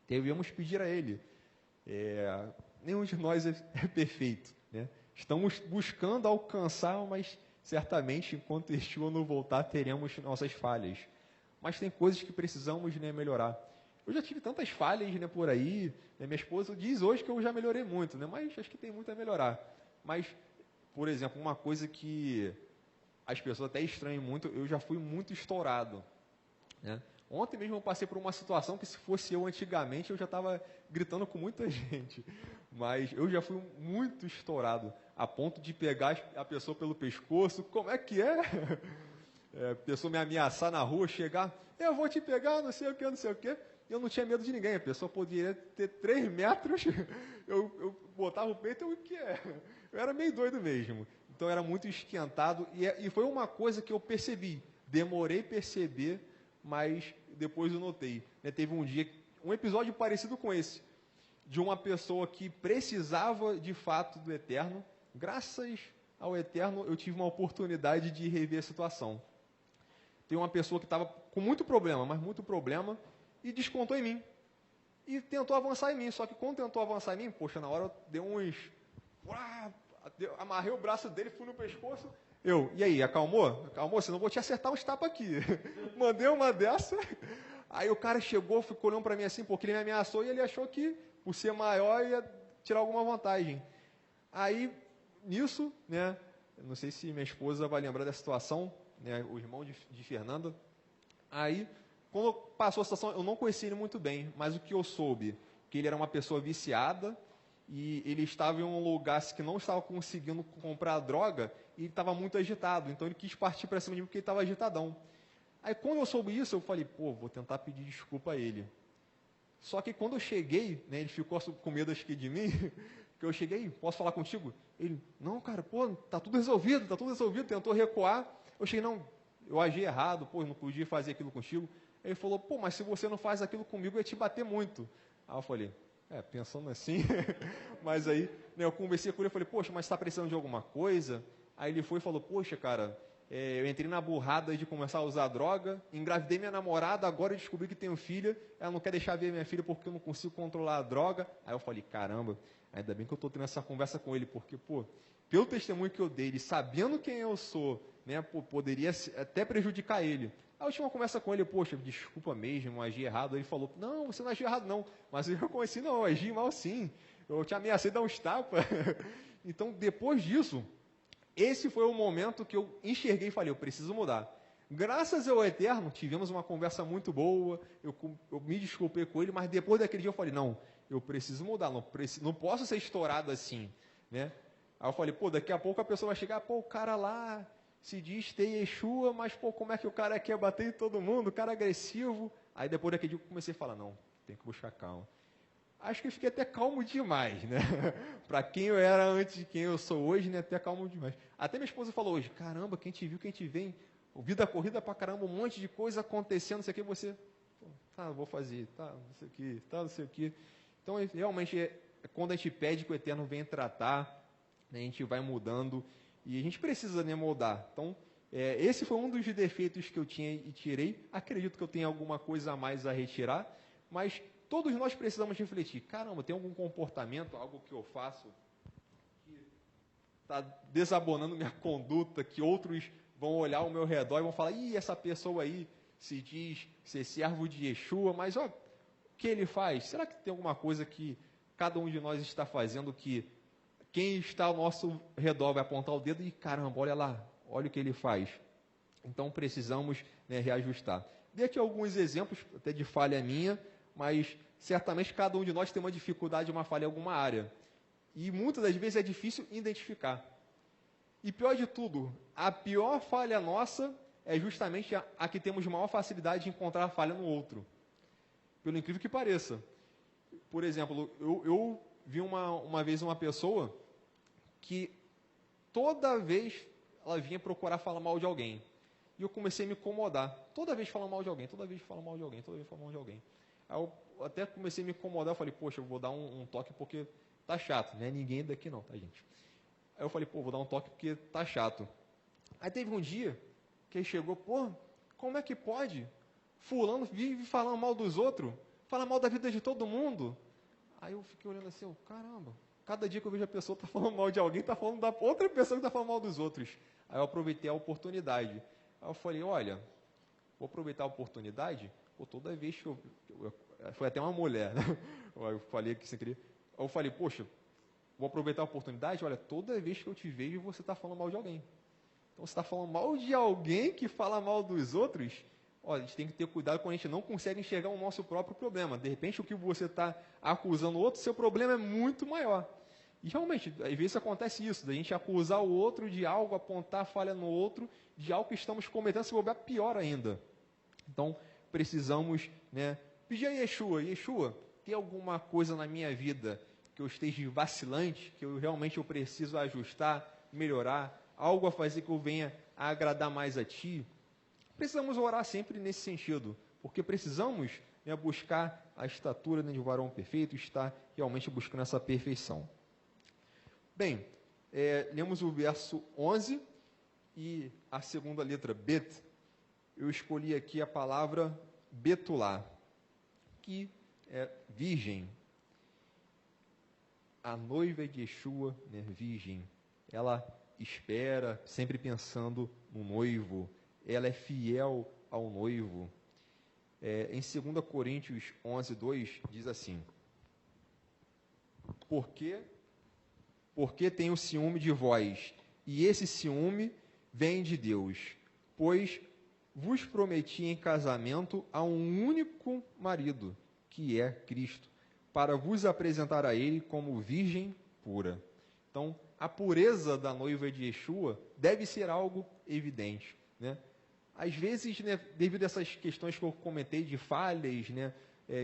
devemos pedir a Ele. Nenhum de nós é perfeito, Estamos buscando alcançar, mas certamente, enquanto Yeshua não voltar, teremos nossas falhas. Mas tem coisas que precisamos melhorar. Eu já tive tantas falhas por aí, minha esposa diz hoje que eu já melhorei muito, mas acho que tem muito a melhorar. Mas, por exemplo, uma coisa que as pessoas até estranham muito, eu já fui muito estourado. Ontem mesmo eu passei por uma situação que, se fosse eu antigamente, eu já estava gritando com muita gente. Mas eu já fui muito estourado, a ponto de pegar a pessoa pelo pescoço. Como é que é? A pessoa me ameaçar na rua, chegar, eu vou te pegar, não sei o que, não sei o que. Eu não tinha medo de ninguém, a pessoa poderia ter 3 metros, eu botava o peito, eu era meio doido mesmo. Então era muito esquentado, e foi uma coisa que eu percebi, demorei a perceber, mas depois eu notei. Teve um dia, um episódio parecido com esse, de uma pessoa que precisava de fato do Eterno. Graças ao Eterno eu tive uma oportunidade de rever a situação. Tem uma pessoa que estava com muito problema, mas muito problema, e descontou em mim. E tentou avançar em mim, só que quando tentou avançar em mim, poxa, na hora eu dei uns... amarrei o braço dele, fui no pescoço. E aí, acalmou? Acalmou? Senão eu vou te acertar uns tapas aqui. Mandei uma dessa. Aí o cara chegou, ficou olhando para mim assim, porque ele me ameaçou e ele achou que, por ser maior, ia tirar alguma vantagem. Aí, nisso, não sei se minha esposa vai lembrar dessa situação, o irmão de Fernanda. Aí, quando passou a situação, eu não conhecia ele muito bem, mas o que eu soube, que ele era uma pessoa viciada, e ele estava em um lugar que não estava conseguindo comprar droga, e estava muito agitado, então ele quis partir para cima de mim porque ele estava agitadão. Aí quando eu soube isso, eu falei, vou tentar pedir desculpa a ele. Só que quando eu cheguei, ele ficou com medo acho que de mim, que eu cheguei, posso falar contigo? Ele, não cara, tá tudo resolvido, tentou recuar. Eu cheguei, não, eu agi errado, não podia fazer aquilo contigo. Ele falou, mas se você não faz aquilo comigo, eu ia te bater muito. Aí eu falei, pensando assim, mas aí eu conversei com ele, eu falei, poxa, mas você está precisando de alguma coisa? Aí ele foi e falou, poxa, cara, eu entrei na burrada de começar a usar droga, engravidei minha namorada, agora eu descobri que tenho filha, ela não quer deixar ver minha filha porque eu não consigo controlar a droga. Aí eu falei, caramba, ainda bem que eu estou tendo essa conversa com ele, porque, pelo testemunho que eu dei, ele sabendo quem eu sou, poderia até prejudicar ele. Aí eu tinha uma conversa com ele, poxa, desculpa mesmo, agi errado. Ele falou, não, você não agiu errado não. Mas eu reconheci, não, eu agi mal sim. Eu te ameacei dar uns tapas. Então, depois disso, esse foi o momento que eu enxerguei e falei, eu preciso mudar. Graças ao Eterno, tivemos uma conversa muito boa, eu me desculpei com ele, mas depois daquele dia eu falei, não, eu preciso mudar, não posso ser estourado assim, né? Aí eu falei, pô, daqui a pouco a pessoa vai chegar, pô, o cara lá se diz ter Yeshua, mas, pô, como é que o cara quer bater em todo mundo, o cara é agressivo. Aí depois daquele dia eu comecei a falar, não, tem que buscar calma. Acho que eu fiquei até calmo demais, né? Para quem eu era antes de quem eu sou hoje, né? Até calmo demais. Até minha esposa falou hoje, caramba, quem te viu, quem te vem, vida corrida pra caramba, um monte de coisa acontecendo, não sei o que, você, pô, tá, vou fazer, tá, não sei o que, tá, não sei o que. Então, realmente, quando a gente pede que o Eterno venha tratar, né, a gente vai mudando e a gente precisa, né, moldar. Então, esse foi um dos defeitos que eu tinha e tirei. Acredito que eu tenha alguma coisa a mais a retirar, mas todos nós precisamos refletir. Caramba, tem algum comportamento, algo que eu faço que está desabonando minha conduta, que outros vão olhar ao meu redor e vão falar, ih, essa pessoa aí se diz ser servo de Yeshua, mas ó, o que ele faz? Será que tem alguma coisa que cada um de nós está fazendo que quem está ao nosso redor vai apontar o dedo e, caramba, olha lá, olha o que ele faz. Então, precisamos, né, reajustar. Dei aqui alguns exemplos, até de falha minha, mas certamente cada um de nós tem uma dificuldade, uma falha em alguma área. E muitas das vezes é difícil identificar. E pior de tudo, a pior falha nossa é justamente a que temos maior facilidade de encontrar a falha no outro. Pelo incrível que pareça. Por exemplo, eu vi uma vez uma pessoa que toda vez ela vinha procurar falar mal de alguém. E eu comecei a me incomodar. Toda vez falando mal de alguém, toda vez falando mal de alguém, toda vez falando mal de alguém. Aí eu até comecei a me incomodar, eu falei, poxa, eu vou dar um toque porque tá chato. Não é ninguém daqui não, tá, gente? Aí eu falei, pô, vou dar um toque porque tá chato. Aí teve um dia que ele chegou, pô, como é que pode? Fulano vive falando mal dos outros, fala mal da vida de todo mundo. Aí eu fiquei olhando assim, caramba, cada dia que eu vejo a pessoa tá falando mal de alguém, tá falando da outra pessoa que tá falando mal dos outros. Aí eu aproveitei a oportunidade. Aí eu falei, olha, vou aproveitar a oportunidade, pô, toda vez que foi até uma mulher, né? Eu falei aqui sem querer. Aí eu falei, poxa, vou aproveitar a oportunidade, olha, toda vez que eu te vejo, você está falando mal de alguém. Então, você está falando mal de alguém que fala mal dos outros, olha, a gente tem que ter cuidado quando a gente não consegue enxergar o nosso próprio problema. De repente, o que você está acusando o outro, seu problema é muito maior. E realmente, às vezes acontece isso, da gente acusar o outro de algo, apontar a falha no outro, de algo que estamos cometendo, se bobear pior ainda. Então, precisamos, né, pedir a Yeshua, tem alguma coisa na minha vida que eu esteja vacilante, que eu realmente preciso ajustar, melhorar, algo a fazer que eu venha a agradar mais a Ti? Precisamos orar sempre nesse sentido, porque precisamos, né, buscar a estatura, né, de um varão perfeito, estar realmente buscando essa perfeição. Bem, lemos o verso 11 e a segunda letra, Bet. Eu escolhi aqui a palavra Betulá, que é virgem. A noiva de Yeshua, né, virgem, ela espera, sempre pensando no noivo, ela é fiel ao noivo. Em 2 Coríntios 11, 2, diz assim, porque tenho ciúme de vós, e esse ciúme vem de Deus, pois vos prometi em casamento a um único marido, que é Cristo, para vos apresentar a Ele como virgem pura. Então, a pureza da noiva de Yeshua deve ser algo evidente, né? Às vezes, né, devido a essas questões que eu comentei de falhas, né,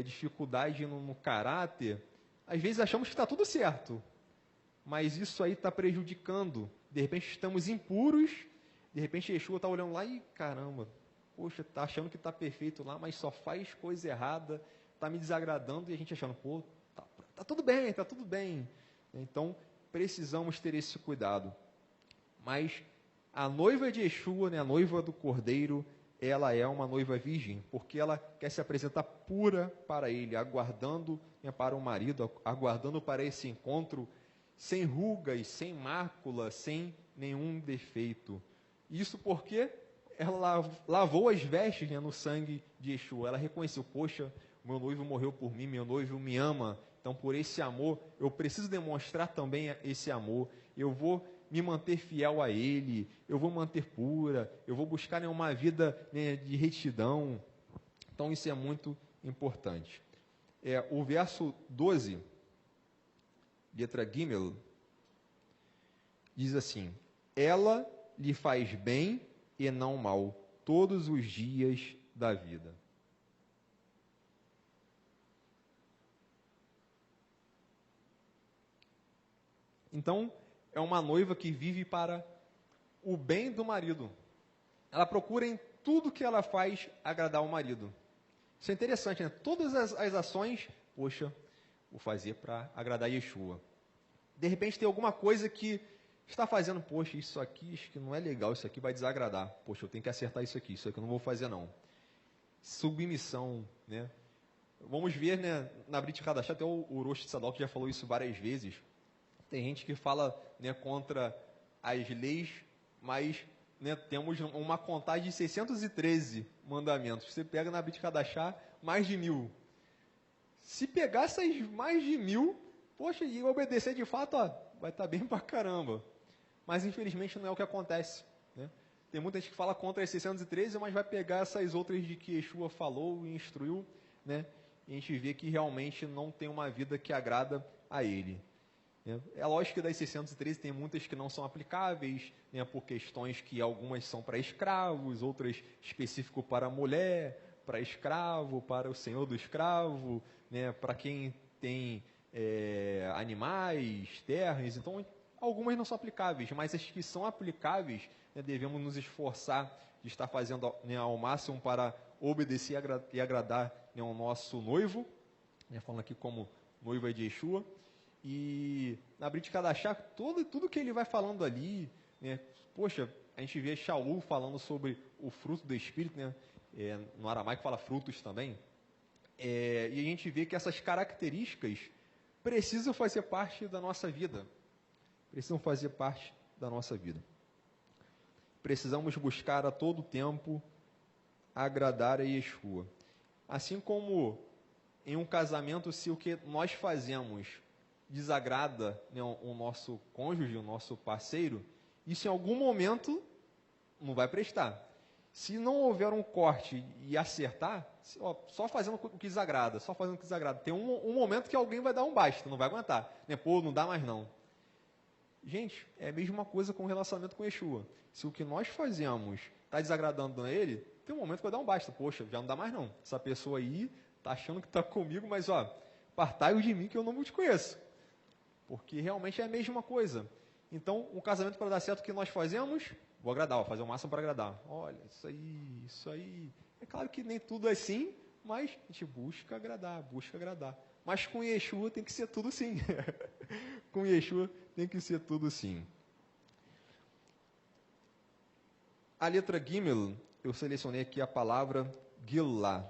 dificuldade no caráter, às vezes achamos que está tudo certo, mas isso aí está prejudicando. De repente estamos impuros, de repente Yeshua está olhando lá e, caramba, poxa, está achando que está perfeito lá, mas só faz coisa errada, está me desagradando, e a gente achando, pô, tá tudo bem, está tudo bem. Então, precisamos ter esse cuidado. Mas a noiva de Yeshua, né, a noiva do Cordeiro, ela é uma noiva virgem, porque ela quer se apresentar pura para Ele, aguardando, né, para o marido, aguardando para esse encontro, sem rugas, sem mácula, sem nenhum defeito. Isso porque ela lavou as vestes, né, no sangue de Yeshua. Ela reconheceu, poxa, meu noivo morreu por mim, meu noivo me ama. Então, por esse amor, eu preciso demonstrar também esse amor. Eu vou me manter fiel a Ele, eu vou manter pura, eu vou buscar, né, uma vida, né, de retidão. Então, isso é muito importante. O verso 12, letra Gimel, diz assim: ela lhe faz bem e não mal todos os dias da vida. Então, é uma noiva que vive para o bem do marido. Ela procura em tudo que ela faz agradar o marido. Isso é interessante, né? Todas as ações, poxa, vou fazer para agradar Yeshua. De repente tem alguma coisa que está fazendo, poxa, isso aqui acho que não é legal, isso aqui vai desagradar. Poxa, eu tenho que acertar isso aqui eu não vou fazer não. Submissão, né? Vamos ver, né, na Brit Hadashah, até o Rosh Tzadok já falou isso várias vezes. Tem gente que fala, né, contra as leis, mas, né, temos uma contagem de 613 mandamentos. Você pega na Brit Hadashah mais de 1000. Se pegar essas mais de 1000, poxa, e obedecer de fato, ó, vai estar bem pra caramba. Mas infelizmente não é o que acontece, né? Tem muita gente que fala contra as 613, mas vai pegar essas outras de que Yeshua falou e instruiu, né? E a gente vê que realmente não tem uma vida que agrada a Ele. É lógico que das 613 tem muitas que não são aplicáveis, né, por questões que algumas são para escravos, outras específico para mulher, para escravo, para o senhor do escravo, né, para quem tem animais, terras. Então, algumas não são aplicáveis, mas as que são aplicáveis, né, devemos nos esforçar de estar fazendo, né, ao máximo para obedecer e agradar, né, ao nosso noivo, né, falando aqui como noiva de Yeshua. E na Brit Hadashah, tudo que ele vai falando ali, né, poxa, a gente vê Shaul falando sobre o fruto do Espírito, né, no aramaico fala frutos também, e a gente vê que essas características precisam fazer parte da nossa vida. Precisam fazer parte da nossa vida. Precisamos buscar a todo tempo agradar a Yeshua. Assim como em um casamento, se o que nós fazemos desagrada, né, o nosso cônjuge, o nosso parceiro, isso em algum momento não vai prestar. Se não houver um corte e acertar, só fazendo o que desagrada, só fazendo o que desagrada, tem um momento que alguém vai dar um basta, não vai aguentar. Né? Pô, não dá mais não. Gente, é a mesma coisa com o relacionamento com Yeshua. Se o que nós fazemos está desagradando a ele, tem um momento que vai dar um basta. Poxa, já não dá mais não. Essa pessoa aí está achando que está comigo, mas ó, partai de mim que eu não te conheço. Porque realmente é a mesma coisa. Então, um casamento para dar certo, o que nós fazemos? Vou agradar, vou fazer o máximo para agradar. Olha, isso aí. É claro que nem tudo é assim, mas a gente busca agradar. Mas com Yeshua tem que ser tudo sim. Com Yeshua tem que ser tudo sim. A letra Gimel, eu selecionei aqui a palavra Gilá,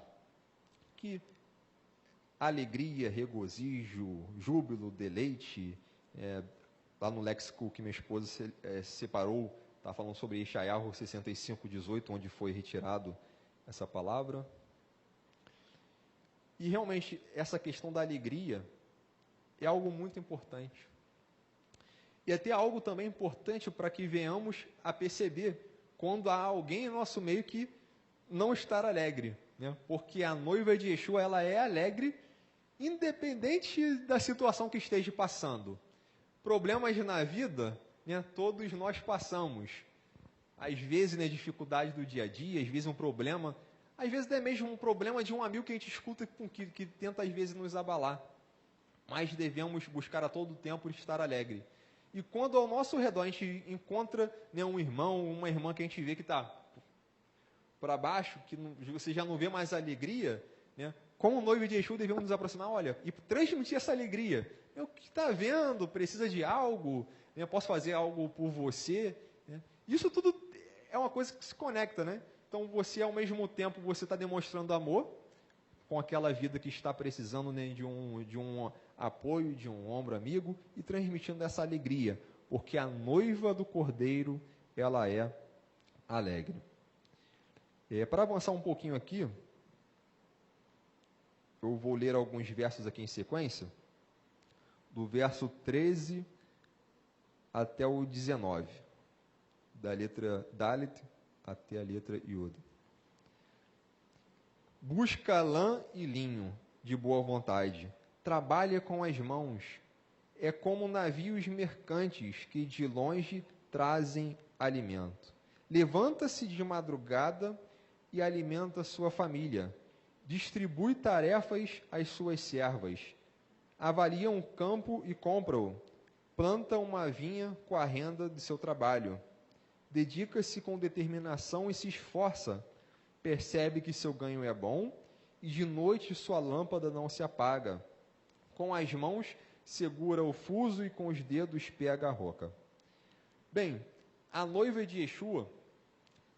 que alegria, regozijo, júbilo, deleite. Lá no léxico que minha esposa separou, está falando sobre Yeshayahu 65:18, onde foi retirado essa palavra. E realmente, essa questão da alegria é algo muito importante. E até algo também importante para que venhamos a perceber quando há alguém em nosso meio que não está alegre. Né? Porque a noiva de Yeshua, ela é alegre, independente da situação que esteja passando. Problemas na vida, né, todos nós passamos. Às vezes, né, dificuldade do dia a dia, às vezes um problema, às vezes é mesmo um problema de um amigo que a gente escuta que tenta às vezes nos abalar. Mas devemos buscar a todo tempo estar alegre. E quando ao nosso redor a gente encontra, né, um irmão, uma irmã que a gente vê que está para baixo, que você já não vê mais alegria, né? Como noivo de Yeshua, devemos nos aproximar, olha, e transmitir essa alegria. O que está vendo? Precisa de algo? Né? Posso fazer algo por você? Né? Isso tudo é uma coisa que se conecta, né? Então, você, ao mesmo tempo, você está demonstrando amor com aquela vida que está precisando, né, de um apoio, de um ombro amigo, e transmitindo essa alegria, porque a noiva do Cordeiro, ela é alegre. Para avançar um pouquinho aqui, eu vou ler alguns versos aqui em sequência, do verso 13 até o 19, da letra Dalit até a letra Yod. Busca lã e linho de boa vontade, trabalha com as mãos, é como navios mercantes que de longe trazem alimento. Levanta-se de madrugada e alimenta sua família, distribui tarefas às suas servas, avalia um campo e compra-o, planta uma vinha com a renda de seu trabalho, dedica-se com determinação e se esforça, percebe que seu ganho é bom e de noite sua lâmpada não se apaga. Com as mãos segura o fuso e com os dedos pega a roca. Bem, a noiva de Yeshua,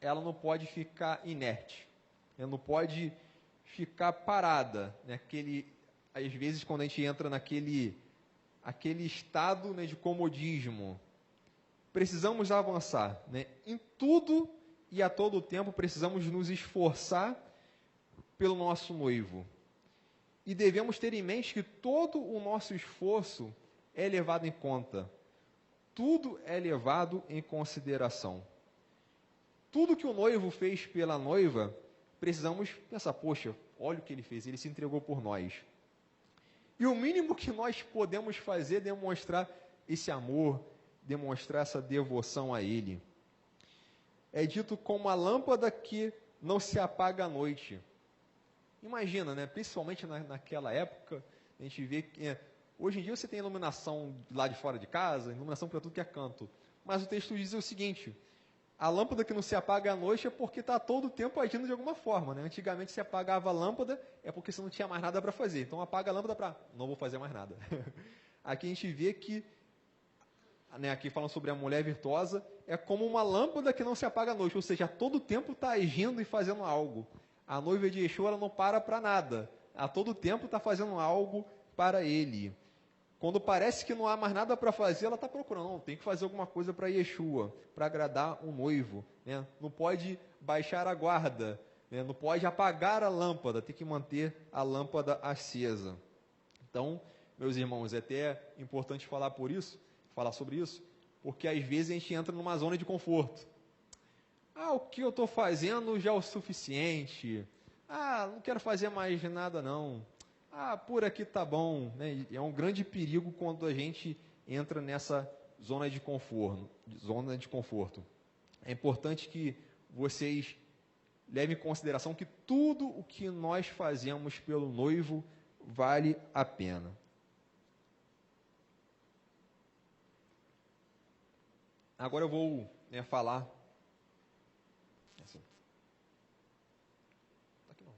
ela não pode ficar inerte, ela não pode ficar parada, né? Às vezes quando a gente entra naquele estado, né, de comodismo, precisamos avançar, né? Em tudo e a todo tempo precisamos nos esforçar pelo nosso noivo. E devemos ter em mente que todo o nosso esforço é levado em conta. Tudo é levado em consideração. Tudo que o noivo fez pela noiva, precisamos pensar, poxa, olha o que ele fez, ele se entregou por nós. E o mínimo que nós podemos fazer é demonstrar esse amor, demonstrar essa devoção a ele. É dito como a lâmpada que não se apaga à noite. Imagina, né? Principalmente naquela época, a gente vê que hoje em dia você tem iluminação lá de fora de casa, iluminação para tudo que é canto. Mas o texto diz o seguinte: a lâmpada que não se apaga à noite é porque está todo o tempo agindo de alguma forma, né? Antigamente se apagava a lâmpada é porque você não tinha mais nada para fazer. Então apaga a lâmpada para não vou fazer mais nada. Aqui a gente vê que, né, aqui falando sobre a mulher virtuosa, é como uma lâmpada que não se apaga à noite, ou seja, a todo tempo está agindo e fazendo algo. A noiva de Yeshua, ela não para nada. A todo tempo está fazendo algo para ele. Quando parece que não há mais nada para fazer, ela está procurando. Não, tem que fazer alguma coisa para Yeshua, para agradar o noivo. Né? Não pode baixar a guarda, né? Não pode apagar a lâmpada, tem que manter a lâmpada acesa. Então, meus irmãos, é até importante falar sobre isso, porque às vezes a gente entra numa zona de conforto. O que eu estou fazendo já é o suficiente. Não quero fazer mais nada não. Por aqui tá bom. Né? É um grande perigo quando a gente entra nessa zona de conforto. É importante que vocês levem em consideração que tudo o que nós fazemos pelo noivo vale a pena. Agora eu vou falar. Assim. Aqui não.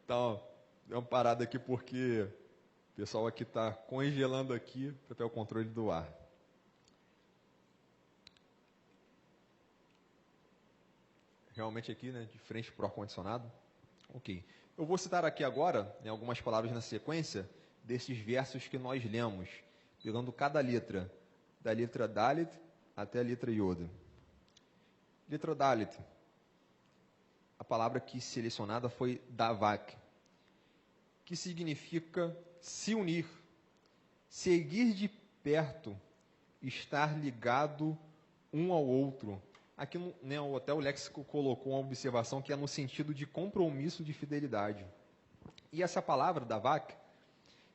Então, deu uma parada aqui porque o pessoal aqui está congelando aqui para ter o controle do ar. Realmente aqui, né, de frente para o ar-condicionado. Ok. Eu vou citar aqui agora, algumas palavras na sequência desses versos que nós lemos, pegando cada letra, da letra Dalit até a letra Yod. Letra Dalit. A palavra aqui selecionada foi Davak, que significa se unir, seguir de perto, estar ligado um ao outro. Aqui, né, até o léxico colocou uma observação que é no sentido de compromisso de fidelidade. E essa palavra, Davak,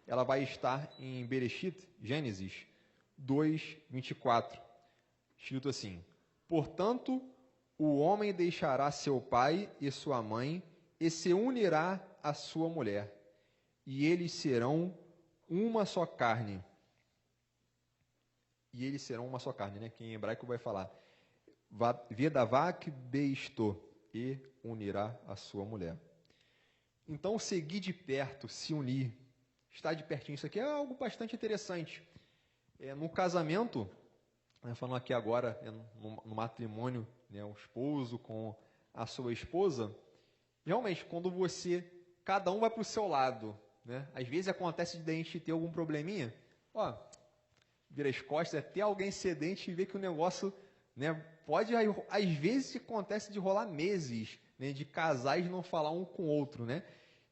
ela vai estar em Bereshit, Gênesis 2, 24, escrito assim: portanto, o homem deixará seu pai e sua mãe e se unirá à sua mulher, e eles serão uma só carne. E eles serão uma só carne, né? Que em hebraico vai falar Vedavak beisto, e unirá a sua mulher. Então, seguir de perto, se unir, estar de pertinho, isso aqui é algo bastante interessante. No casamento, falando aqui agora, no matrimônio, né, o esposo com a sua esposa, realmente, quando você cada um vai para o seu lado, né? Às vezes acontece de a gente ter algum probleminha, ó, vira as costas, até alguém sedente e vê que o negócio, né, pode, às vezes acontece de rolar meses, né, de casais não falar um com o outro, né?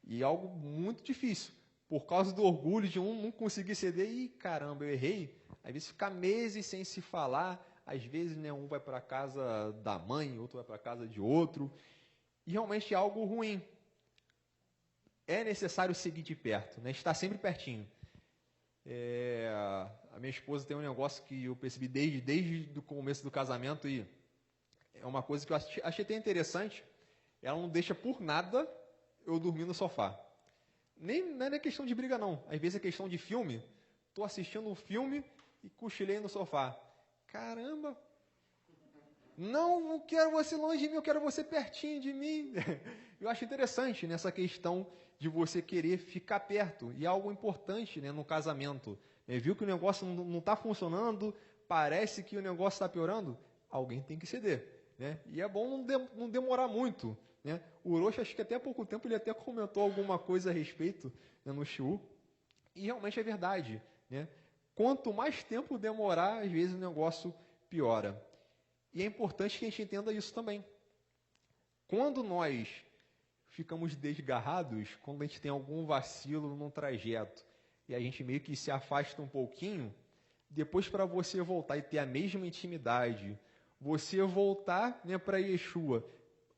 E é algo muito difícil, por causa do orgulho de um não conseguir ceder e caramba, eu errei. Às vezes ficar meses sem se falar, às vezes, né, um vai para a casa da mãe, outro vai para a casa de outro, e realmente é algo ruim. É necessário seguir de perto, né? Estar sempre pertinho. A minha esposa tem um negócio que eu percebi desde o começo do casamento e é uma coisa que eu achei até interessante. Ela não deixa por nada eu dormir no sofá. Não é questão de briga, não. Às vezes é questão de filme. Estou assistindo um filme e cochilei no sofá. Caramba! Não quero você longe de mim, eu quero você pertinho de mim. Eu acho interessante nessa questão de você querer ficar perto. E é algo importante, né, no casamento. Viu que o negócio não está funcionando, parece que o negócio está piorando? Alguém tem que ceder. Né? E é bom não demorar muito. Né? O Orochi, acho que até há pouco tempo, ele até comentou alguma coisa a respeito, né, no Shiu. E realmente é verdade. Né? Quanto mais tempo demorar, às vezes o negócio piora. E é importante que a gente entenda isso também. Quando nós ficamos desgarrados, quando a gente tem algum vacilo no trajeto, e a gente meio que se afasta um pouquinho, depois para você voltar e ter a mesma intimidade, você voltar, né, para Yeshua,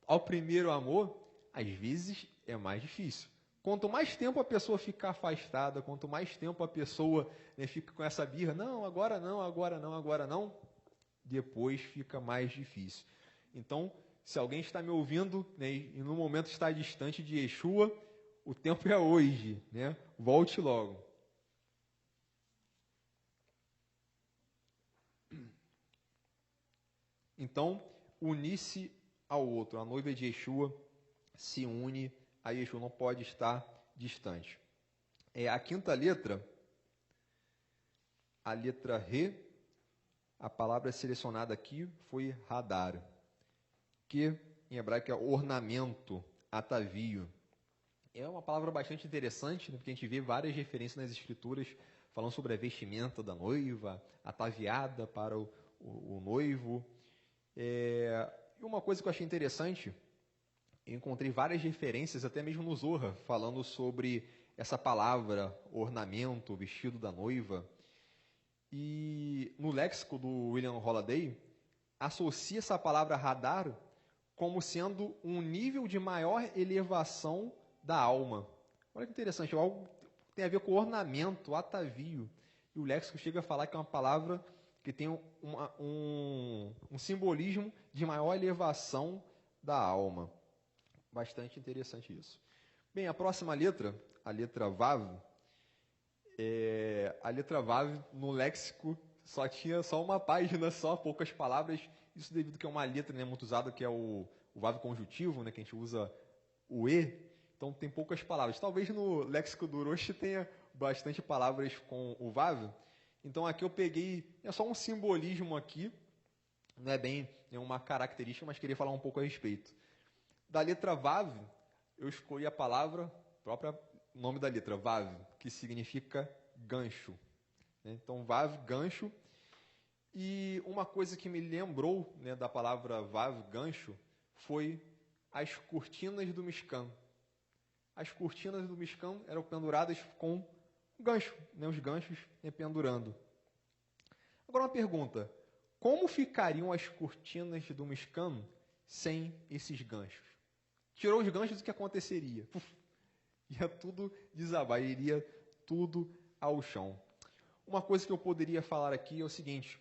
ao primeiro amor, às vezes é mais difícil. Quanto mais tempo a pessoa fica afastada, quanto mais tempo a pessoa, né, fica com essa birra, não, agora não, agora não, agora não, depois fica mais difícil. Então, se alguém está me ouvindo, né, e no momento está distante de Yeshua, o tempo é hoje, né? Volte logo. Então, unir-se ao outro. A noiva de Yeshua se une a Yeshua, não pode estar distante. A quinta letra, a letra Re, a palavra selecionada aqui foi radar, que em hebraico é ornamento, atavio. É uma palavra bastante interessante, né, porque a gente vê várias referências nas escrituras falando sobre a vestimenta da noiva, ataviada para o noivo. E uma coisa que eu achei interessante, eu encontrei várias referências, até mesmo no Zohar, falando sobre essa palavra, ornamento, vestido da noiva. E no léxico do William Holiday, associa essa palavra radar como sendo um nível de maior elevação da alma. Olha que interessante, algo que tem a ver com ornamento, atavio. E o léxico chega a falar que é uma palavra que tem um simbolismo de maior elevação da alma. Bastante interessante isso. Bem, a próxima letra, a letra Vav, a letra Vav no léxico tinha só uma página, só poucas palavras. Isso devido que é uma letra, né, muito usada, que é o Vav conjuntivo, né, que a gente usa o E. Então tem poucas palavras. Talvez no léxico do Orochi tenha bastante palavras com o Vav. Então aqui eu peguei, é só um simbolismo aqui, não é bem uma característica, mas queria falar um pouco a respeito. Da letra Vav, eu escolhi a palavra, própria nome da letra, Vav, que significa gancho. Então Vav, gancho. E uma coisa que me lembrou, né, da palavra Vav, gancho, foi as cortinas do Mishkan. As cortinas do Mishkan eram penduradas com gancho, né, os ganchos, né, pendurando. Agora uma pergunta, como ficariam as cortinas do Mishkan sem esses ganchos? Tirou os ganchos, o que aconteceria? Ia tudo desabar, iria tudo ao chão. Uma coisa que eu poderia falar aqui é o seguinte,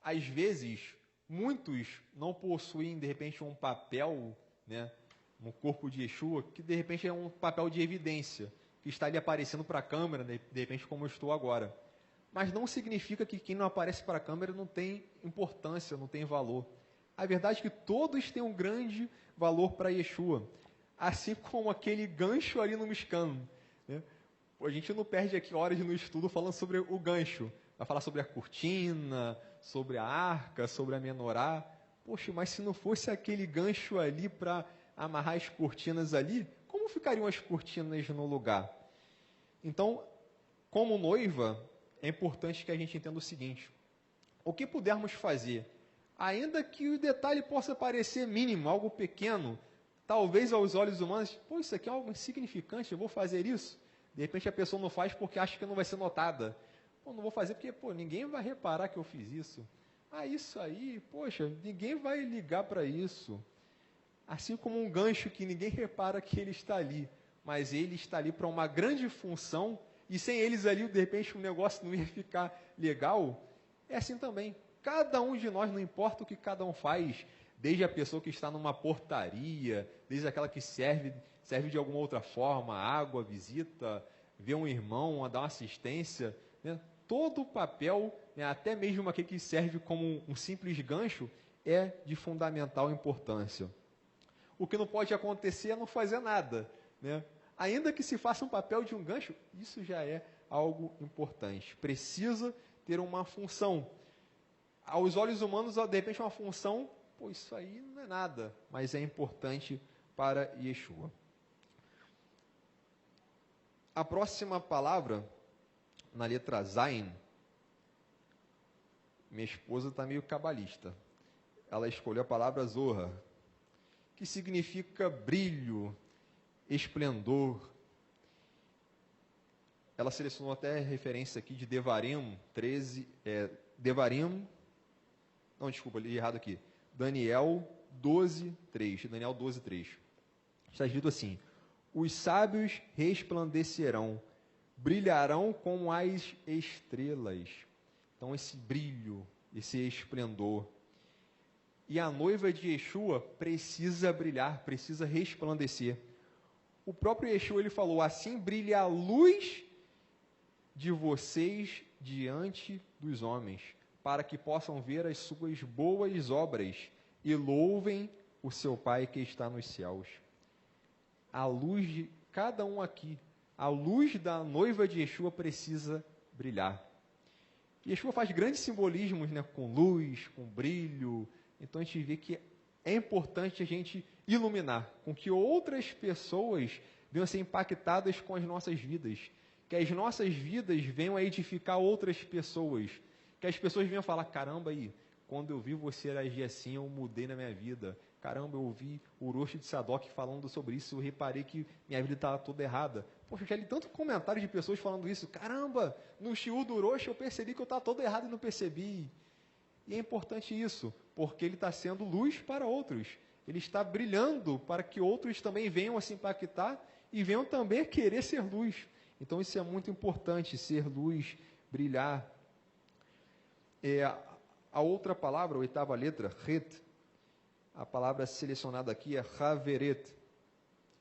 às vezes, muitos não possuem, de repente, um papel, né, no corpo de Yeshua, que de repente é um papel de evidência, que está ali aparecendo para a câmera, de repente como eu estou agora. Mas não significa que quem não aparece para a câmera não tem importância, não tem valor. A verdade é que todos têm um grande valor para Yeshua, assim como aquele gancho ali no Mishkan. Né? A gente não perde aqui horas no estudo falando sobre o gancho. Vai falar sobre a cortina, sobre a arca, sobre a menorá. Poxa, mas se não fosse aquele gancho ali para amarrar as cortinas ali, como como ficariam as cortinas no lugar? Então, como noiva, é importante que a gente entenda o seguinte: o que pudermos fazer, ainda que o detalhe possa parecer mínimo, algo pequeno, talvez aos olhos humanos, pô, isso aqui é algo insignificante, eu vou fazer isso. De repente a pessoa não faz porque acha que não vai ser notada. Pô, não vou fazer porque, pô, ninguém vai reparar que eu fiz isso. Ah, isso aí, poxa, ninguém vai ligar para isso. Assim como um gancho que ninguém repara que ele está ali, mas ele está ali para uma grande função, e sem eles ali, de repente, o negócio não ia ficar legal. É assim também. Cada um de nós, não importa o que cada um faz, desde a pessoa que está numa portaria, desde aquela que serve de alguma outra forma, água, visita, vê um irmão, dar uma assistência, né? Todo o papel, né, até mesmo aquele que serve como um simples gancho, é de fundamental importância. O que não pode acontecer é não fazer nada, né? Ainda que se faça um papel de um gancho, isso já é algo importante. Precisa ter uma função. Aos olhos humanos, de repente, uma função, pô, isso aí não é nada, mas é importante para Yeshua. A próxima palavra, na letra Zain, minha esposa está meio cabalista. Ela escolheu a palavra Zohar, que significa brilho, esplendor. Ela selecionou até referência aqui de Devarim 13, li errado aqui. Daniel 12:3. Daniel 12:3. Está escrito assim: os sábios resplandecerão, brilharão como as estrelas. Então, esse brilho, esse esplendor. E a noiva de Yeshua precisa brilhar, precisa resplandecer. O próprio Yeshua, ele falou: assim brilha a luz de vocês diante dos homens, para que possam ver as suas boas obras e louvem o seu Pai que está nos céus. A luz de cada um aqui, a luz da noiva de Yeshua precisa brilhar. Yeshua faz grandes simbolismos, né, com luz, com brilho. Então a gente vê que é importante a gente iluminar, com que outras pessoas venham a ser impactadas com as nossas vidas, que as nossas vidas venham a edificar outras pessoas, que as pessoas venham a falar: caramba, aí, quando eu vi você agir assim, eu mudei na minha vida. Caramba, eu ouvi o Rosh de Sadok falando sobre isso, eu reparei que minha vida estava toda errada. Poxa, eu já li tanto comentário de pessoas falando isso. Caramba, no shiur do Rosh eu percebi que eu estava todo errado e não percebi. E é importante isso, porque ele está sendo luz para outros. Ele está brilhando para que outros também venham a se impactar e venham também a querer ser luz. Então isso é muito importante, ser luz, brilhar. A outra palavra, a oitava letra, Het, a palavra selecionada aqui é Haveret,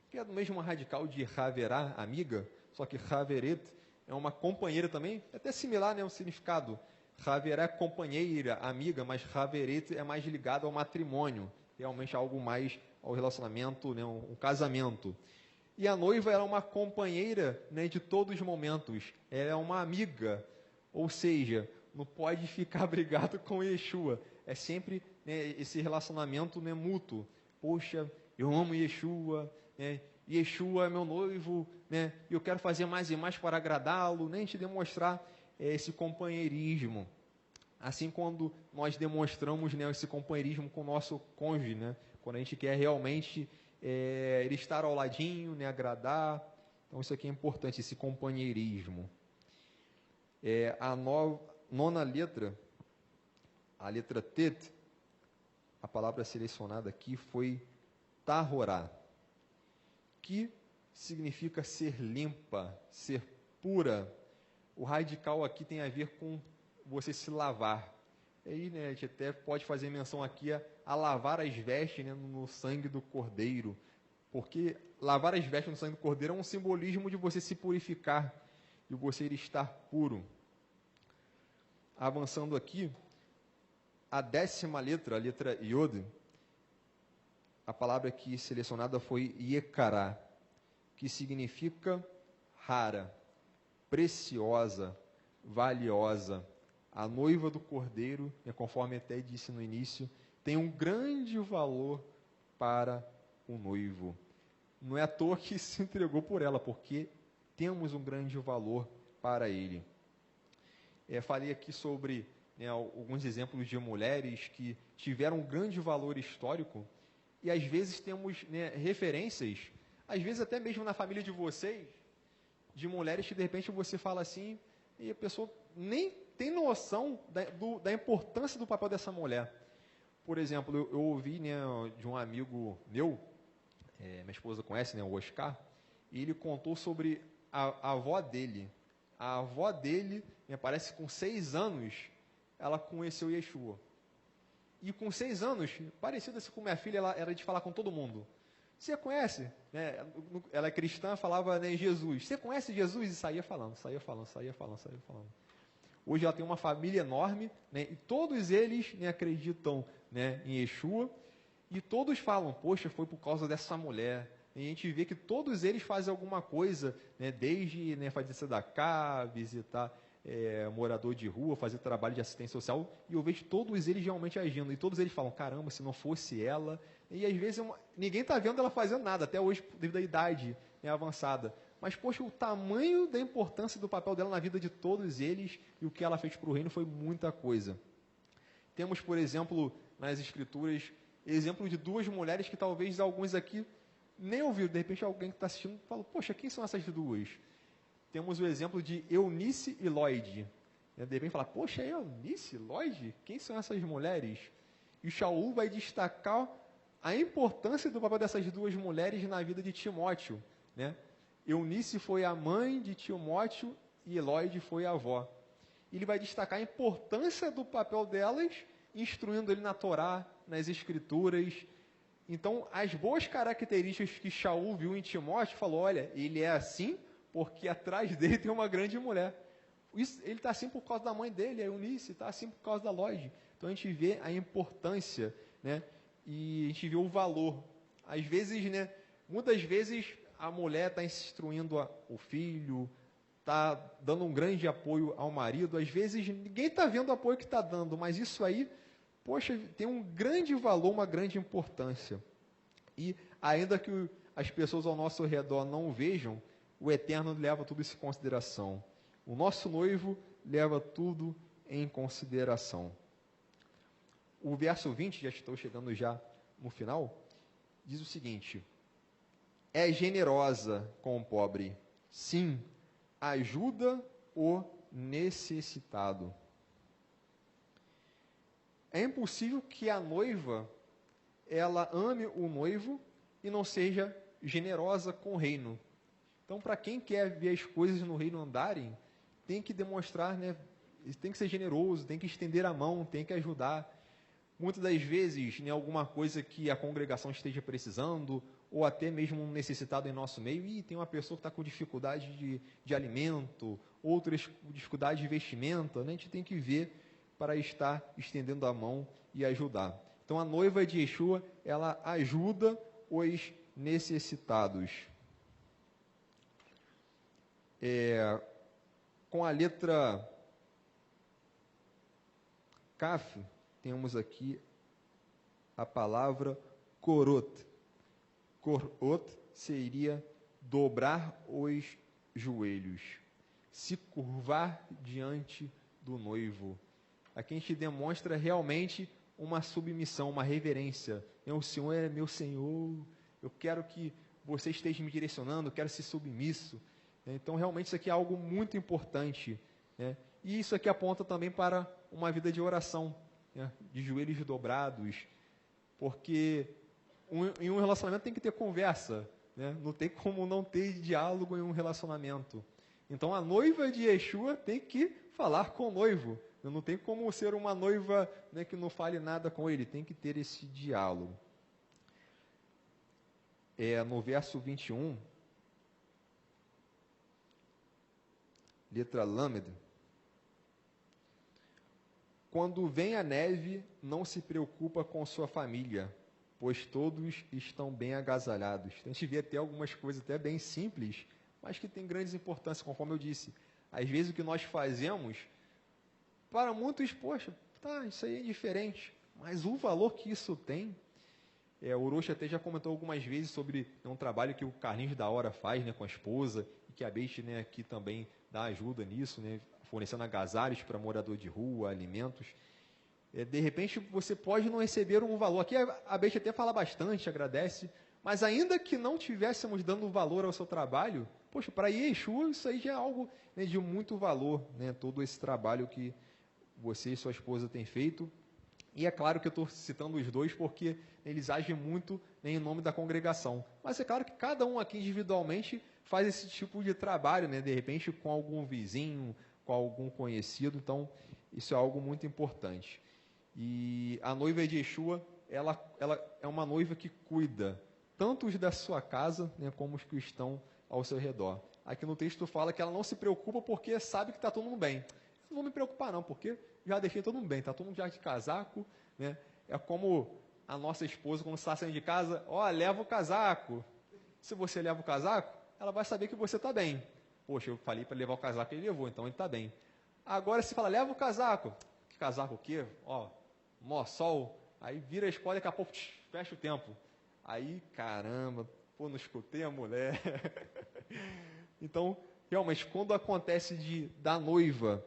que é do mesmo radical de Haverá, amiga, só que Haveret é uma companheira também, é até similar, né, o significado. Haverá é companheira, amiga, mas Haveret é mais ligado ao matrimônio, realmente algo mais ao relacionamento, né, um casamento. E a noiva é uma companheira, né, de todos os momentos, ela é uma amiga, ou seja, não pode ficar brigado com Yeshua, é sempre, né, esse relacionamento, né, mútuo. Poxa, eu amo Yeshua, né, Yeshua é meu noivo, né, e eu quero fazer mais e mais para agradá-lo, né, a gente demonstrar esse companheirismo. Assim, quando nós demonstramos, né, esse companheirismo com o nosso cônjuge, né, quando a gente quer realmente ele estar ao ladinho, né, agradar. Então, isso aqui é importante, esse companheirismo. A nona letra, a letra Tet, a palavra selecionada aqui foi Tahorá, que significa ser limpa, ser pura. O radical aqui tem a ver com você se lavar. E aí, né, a gente até pode fazer menção aqui a lavar as vestes, né, no sangue do cordeiro. Porque lavar as vestes no sangue do cordeiro é um simbolismo de você se purificar, de você estar puro. Avançando aqui, a 10ª letra, a letra Yod, a palavra aqui selecionada foi Yekará, que significa rara, preciosa, valiosa. A noiva do cordeiro, conforme até disse no início, tem um grande valor para o noivo. não é à toa que se entregou por ela, porque temos um grande valor para ele. Falei aqui sobre, né, alguns exemplos de mulheres que tiveram um grande valor histórico, e às vezes temos, né, referências, às vezes até mesmo na família de vocês, de mulheres que de repente você fala assim, e a pessoa nem tem noção da importância do papel dessa mulher. Por exemplo, eu ouvi, né, de um amigo meu, minha esposa conhece, né, o Oscar, e ele contou sobre a avó dele. A avó dele, me parece com 6 anos, ela conheceu Yeshua. E com 6 anos, parecida assim com minha filha, ela era de falar com todo mundo. Você conhece? Né? Ela é cristã, falava, né, Jesus. Você conhece Jesus? E saía falando. Hoje ela tem uma família enorme, né, e todos eles, né, acreditam, né, em Yeshua. E todos falam, poxa, foi por causa dessa mulher. E a gente vê que todos eles fazem alguma coisa, né, desde, né, fazer tzedakah, visitar morador de rua, fazer trabalho de assistência social, e eu vejo todos eles realmente agindo, e todos eles falam, caramba, se não fosse ela, e às vezes ninguém está vendo ela fazendo nada, até hoje, devido à idade, né, avançada, mas, poxa, o tamanho da importância do papel dela na vida de todos eles, e o que ela fez para o reino foi muita coisa. Temos, por exemplo, nas Escrituras, exemplo de 2 mulheres que talvez alguns aqui nem ouviram, de repente alguém que está assistindo fala, poxa, quem são essas 2? Temos o exemplo de Eunice e Lloyd. De repente fala, poxa, Eunice, Lloyd? Quem são essas mulheres? E Shaul vai destacar a importância do papel dessas 2 mulheres na vida de Timóteo. Né? Eunice foi a mãe de Timóteo e Lloyd foi a avó. Ele vai destacar a importância do papel delas, instruindo ele na Torá, nas Escrituras. Então, as boas características que Shaul viu em Timóteo, falou, olha, ele é assim porque atrás dele tem uma grande mulher. Ele está assim por causa da mãe dele, a Eunice, está assim por causa da Lloyd. Então a gente vê a importância, né? E a gente vê o valor. Às vezes, né? Muitas vezes a mulher está instruindo o filho, está dando um grande apoio ao marido. Às vezes ninguém está vendo o apoio que está dando, mas isso aí, poxa, tem um grande valor, uma grande importância. E ainda que as pessoas ao nosso redor não vejam, o Eterno leva tudo isso em consideração. O nosso noivo leva tudo em consideração. O verso 20, já estou chegando já no final, diz o seguinte: é generosa com o pobre, sim, ajuda o necessitado. É impossível que a noiva, ela ame o noivo e não seja generosa com o reino. Então, para quem quer ver as coisas no reino andarem, tem que demonstrar, né, tem que ser generoso, tem que estender a mão, tem que ajudar. Muitas das vezes, né, alguma coisa que a congregação esteja precisando, ou até mesmo um necessitado em nosso meio, e tem uma pessoa que está com dificuldade de alimento, outras com dificuldade de vestimenta, né, a gente tem que ver para estar estendendo a mão e ajudar. Então, a noiva de Yeshua, ela ajuda os necessitados. Com a letra Kaf, temos aqui a palavra korot. Korot seria dobrar os joelhos, se curvar diante do noivo. Aqui a gente demonstra realmente uma submissão, uma reverência. O Senhor é meu Senhor, eu quero que você esteja me direcionando, eu quero ser submisso. Então, realmente, isso aqui é algo muito importante. Né? E isso aqui aponta também para uma vida de oração, né? De joelhos dobrados, porque em um relacionamento tem que ter conversa, né? Não tem como não ter diálogo em um relacionamento. Então, a noiva de Yeshua tem que falar com o noivo. Não tem como ser uma noiva, né, que não fale nada com ele, tem que ter esse diálogo. No verso 21... letra Lamed. Quando vem a neve, não se preocupa com sua família, pois todos estão bem agasalhados. Então, a gente vê até algumas coisas até bem simples, mas que tem grandes importâncias, conforme eu disse. Às vezes o que nós fazemos, para muitos, poxa, tá, isso aí é diferente, mas o valor que isso tem, O Orochi até já comentou algumas vezes sobre um trabalho que o Carlinhos da Hora faz, né, com a esposa, e que a Beixe, né, aqui também dá ajuda nisso, né, fornecendo agasalhos para morador de rua, alimentos. De repente, você pode não receber um valor. Aqui a Beixe até fala bastante, agradece, mas ainda que não tivéssemos dando valor ao seu trabalho, poxa, para Yeshua isso aí já é algo, né, de muito valor, né, todo esse trabalho que você e sua esposa têm feito. E é claro que eu estou citando os dois porque eles agem muito, né, em nome da congregação. Mas é claro que cada um aqui individualmente faz esse tipo de trabalho, né, de repente com algum vizinho, com algum conhecido. Então, isso é algo muito importante. E a noiva de Yeshua, ela é uma noiva que cuida tanto os da sua casa, né, como os que estão ao seu redor. Aqui no texto fala que ela não se preocupa porque sabe que está todo mundo bem. Não vou me preocupar não, porque já deixei todo mundo bem, está todo mundo já de casaco, né? É como a nossa esposa, quando está saindo de casa, leva o casaco. Se você leva o casaco, ela vai saber que você está bem. Poxa, eu falei para levar o casaco, ele levou, então ele está bem. Agora, se fala, leva o casaco. Que casaco o quê? Mó sol. Aí vira a escola e daqui a pouco fecha o tempo. Aí, caramba, não escutei a mulher. Então, realmente, quando acontece da noiva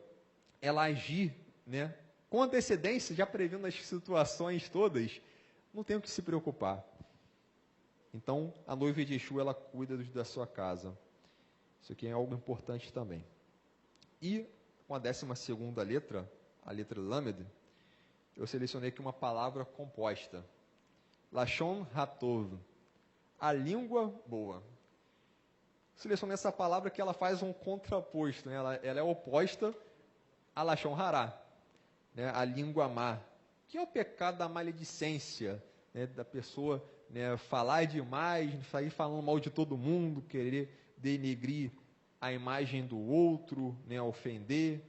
ela agir, né, com antecedência, já prevendo as situações todas, não tem o que se preocupar. Então, a noiva de Yeshua, ela cuida da sua casa. Isso aqui é algo importante também. E, com a 12ª letra, a letra Lamed, eu selecionei aqui uma palavra composta. Lashon Hatov, a língua boa. Selecionei essa palavra que ela faz um contraposto, né? Ela é oposta a Lashon Hará, né? A língua má, que é o pecado da maledicência, né? Da pessoa, né, falar demais, sair falando mal de todo mundo, querer denegrir a imagem do outro, né, ofender.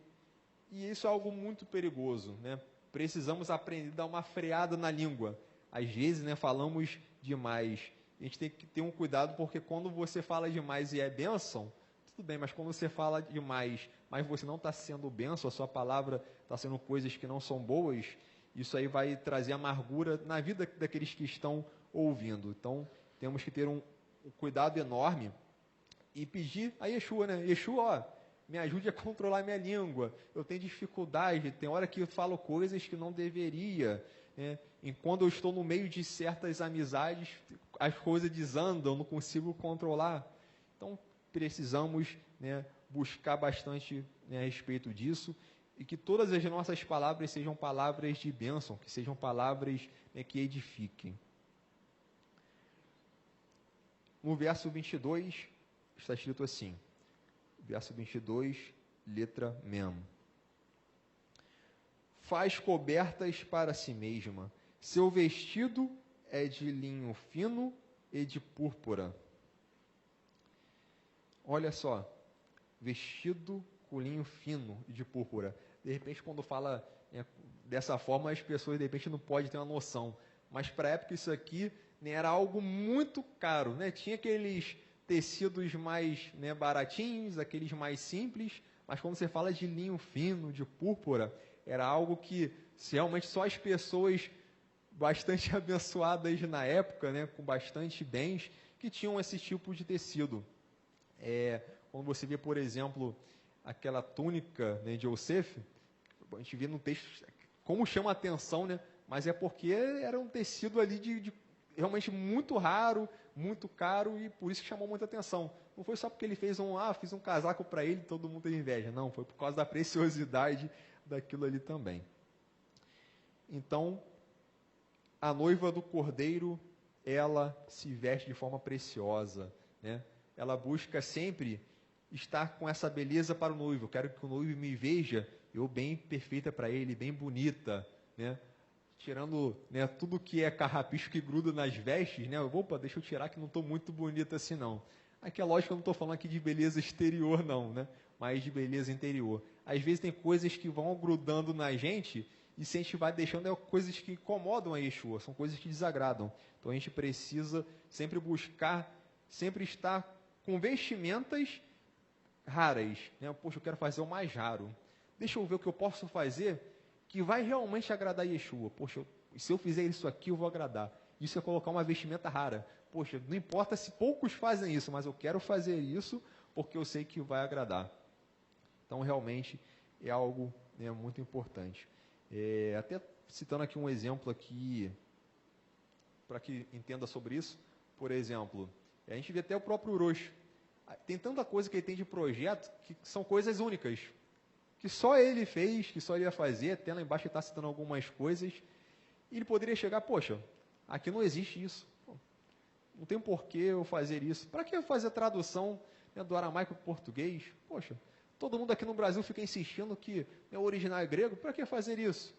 E isso é algo muito perigoso, né? Precisamos aprender a dar uma freada na língua. Às vezes, né, falamos demais. A gente tem que ter um cuidado, porque quando você fala demais e é bênção, tudo bem, mas quando você fala demais, mas você não está sendo bênção, a sua palavra está sendo coisas que não são boas, isso aí vai trazer amargura na vida daqueles que estão ouvindo. Então, temos que ter um cuidado enorme e pedir a Yeshua, né? Yeshua, me ajude a controlar minha língua. Eu tenho dificuldade, tem hora que eu falo coisas que não deveria, né? E quando eu estou no meio de certas amizades, as coisas desandam, não consigo controlar. Então, precisamos, né, buscar bastante, né, a respeito disso, e que todas as nossas palavras sejam palavras de bênção, que sejam palavras, né, que edifiquem. No verso 22, está escrito assim, verso 22, letra Mem. Faz cobertas para si mesma, seu vestido é de linho fino e de púrpura. Olha só, vestido com linho fino e de púrpura. De repente, quando fala, né, dessa forma, as pessoas de repente não podem ter uma noção. Mas para a época isso aqui, né, era algo muito caro, né? Tinha aqueles tecidos mais, né, baratinhos, aqueles mais simples, mas quando você fala de linho fino, de púrpura, era algo que realmente só as pessoas bastante abençoadas na época, né, com bastante bens, que tinham esse tipo de tecido. Quando você vê, por exemplo, aquela túnica, né, de Yosef, a gente vê no texto como chama a atenção, né, mas é porque era um tecido ali de realmente muito raro, muito caro, e por isso que chamou muita atenção. Não foi só porque ele fez fiz um casaco para ele, todo mundo teve inveja. Não, foi por causa da preciosidade daquilo ali também. Então, a noiva do Cordeiro, ela se veste de forma preciosa, né? Ela busca sempre estar com essa beleza para o noivo. Eu quero que o noivo me veja, eu bem perfeita para ele, bem bonita, né? Tirando, né, tudo que é carrapicho que gruda nas vestes, né? Opa, deixa eu tirar que não estou muito bonita assim não. Aqui é lógico que eu não estou falando aqui de beleza exterior não, né? Mas de beleza interior. Às vezes tem coisas que vão grudando na gente, e se a gente vai deixando, coisas que incomodam a Yeshua, são coisas que desagradam. Então a gente precisa sempre buscar, sempre estar com vestimentas raras, né? Poxa, eu quero fazer o mais raro. Deixa eu ver o que eu posso fazer que vai realmente agradar a Yeshua. Poxa, se eu fizer isso aqui, eu vou agradar. Isso é colocar uma vestimenta rara. Poxa, não importa se poucos fazem isso, mas eu quero fazer isso porque eu sei que vai agradar. Então, realmente, é algo, né, muito importante. Até citando aqui um exemplo aqui, para que entenda sobre isso. Por exemplo, a gente vê até o próprio Orochi. Tem tanta coisa que ele tem de projeto que são coisas únicas, que só ele fez, que só ele ia fazer. Até lá embaixo ele está citando algumas coisas. E ele poderia chegar, poxa, aqui não existe isso. Não tem porquê eu fazer isso. Para que eu fazer a tradução, né, do aramaico para o português? Poxa, todo mundo aqui no Brasil fica insistindo que, né, o original é grego. Para que fazer isso?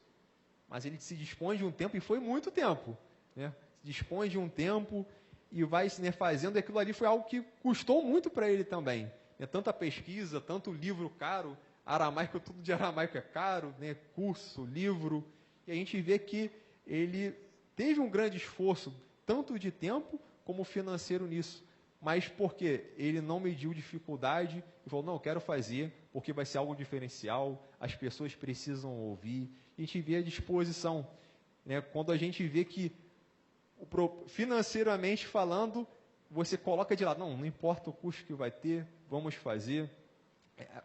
Mas ele se dispõe de um tempo, e foi muito tempo, né? Se dispõe de um tempo e vai, né, fazendo. E aquilo ali foi algo que custou muito para ele também. Né? Tanta pesquisa, tanto livro caro. Aramaico, tudo de aramaico é caro, né? Curso, livro. E a gente vê que ele teve um grande esforço, tanto de tempo como financeiro nisso. Mas porque ele não mediu dificuldade e falou, não, eu quero fazer, porque vai ser algo diferencial, as pessoas precisam ouvir. E a gente vê a disposição, né? Quando a gente vê que, financeiramente falando, você coloca de lado, não importa o custo que vai ter, vamos fazer.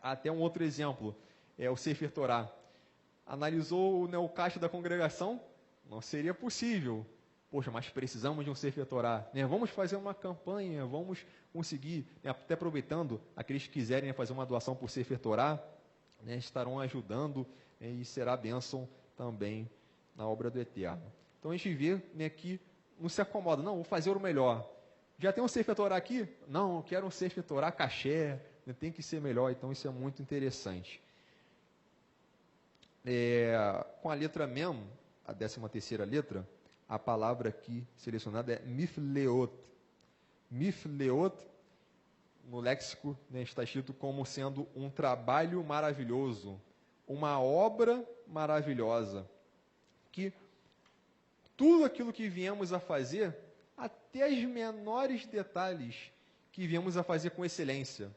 Até um outro exemplo, o Sefer Torah. Analisou, né, o caixa da congregação, não seria possível. Poxa, mas precisamos de um Sefer Torah, né? Vamos fazer uma campanha, vamos conseguir, né, até aproveitando, aqueles que quiserem, né, fazer uma doação por Sefer Torah, né, estarão ajudando, né, e será bênção também na obra do Eterno. Então a gente vê, né, que não se acomoda, não, vou fazer o melhor. Já tem um Sefer Torah aqui? Não, eu quero um Sefer Torah caché, né, tem que ser melhor, então isso é muito interessante. Com a letra Mem, a 13ª letra, a palavra aqui selecionada é mifleot. Mifleot, no léxico, né, está escrito como sendo um trabalho maravilhoso, uma obra maravilhosa. Que tudo aquilo que viemos a fazer, até os menores detalhes que viemos a fazer com excelência.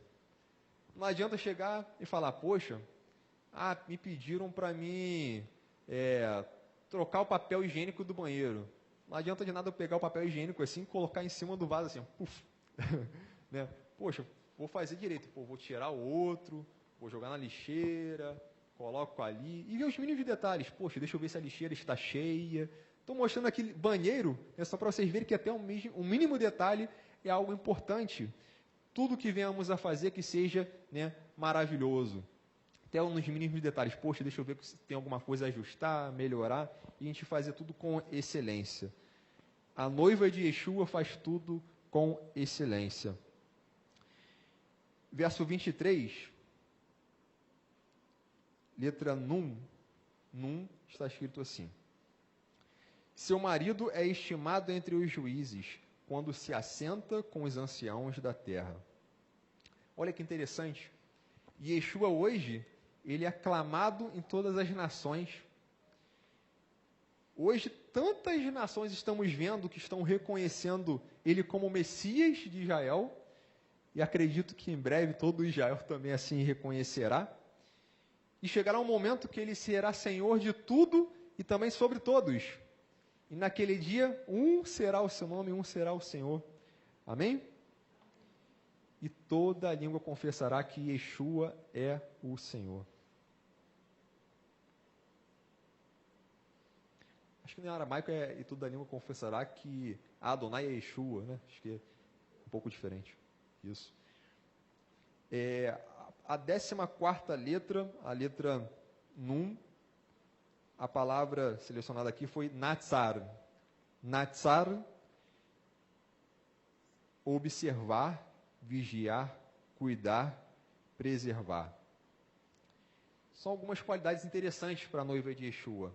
Não adianta chegar e falar, poxa, me pediram para mim trocar o papel higiênico do banheiro. Não adianta de nada eu pegar o papel higiênico assim e colocar em cima do vaso assim, puf. Né? Poxa, vou fazer direito, vou tirar o outro, vou jogar na lixeira, coloco ali, e ver os mínimos detalhes. Poxa, deixa eu ver se a lixeira está cheia. Estou mostrando aqui banheiro, só para vocês verem que até um mínimo detalhe é algo importante. Tudo que venhamos a fazer que seja, né, maravilhoso. Até nos mínimos detalhes. Poxa, deixa eu ver se tem alguma coisa a ajustar, melhorar, e a gente fazer tudo com excelência. A noiva de Yeshua faz tudo com excelência. Verso 23, letra Nun. Nun está escrito assim. Seu marido é estimado entre os juízes, quando se assenta com os anciãos da terra. Olha que interessante. Yeshua hoje, ele é aclamado em todas as nações. Hoje, tantas nações estamos vendo que estão reconhecendo ele como Messias de Israel, e acredito que em breve todo Israel também assim reconhecerá. E chegará um momento que ele será Senhor de tudo e também sobre todos. E naquele dia, um será o seu nome, um será o Senhor. Amém? E toda língua confessará que Yeshua é o Senhor. Acho que no aramaico e toda língua confessará que Adonai é Yeshua, né? Acho que é um pouco diferente. Isso. A 14ª letra, a letra Nun, a palavra selecionada aqui foi Natsar. Natsar, observar, vigiar, cuidar, preservar. São algumas qualidades interessantes para a noiva de Yeshua.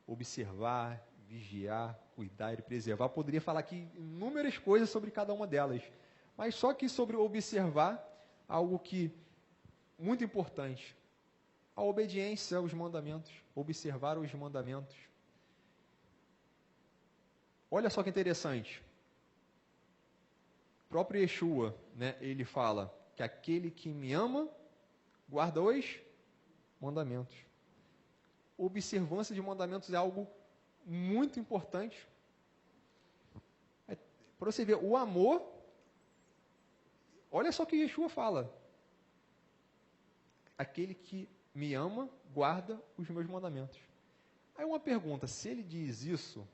Observar, vigiar, cuidar e preservar. Poderia falar aqui inúmeras coisas sobre cada uma delas. Mas só que sobre observar, algo que muito importante. A obediência aos mandamentos. Observar os mandamentos. Olha só que interessante. O próprio Yeshua, né, ele fala que aquele que me ama, guarda os mandamentos. Observância de mandamentos é algo muito importante. Para você ver, o amor, olha só o que Yeshua fala. Aquele que me ama, guarda os meus mandamentos. Aí uma pergunta, se ele diz isso,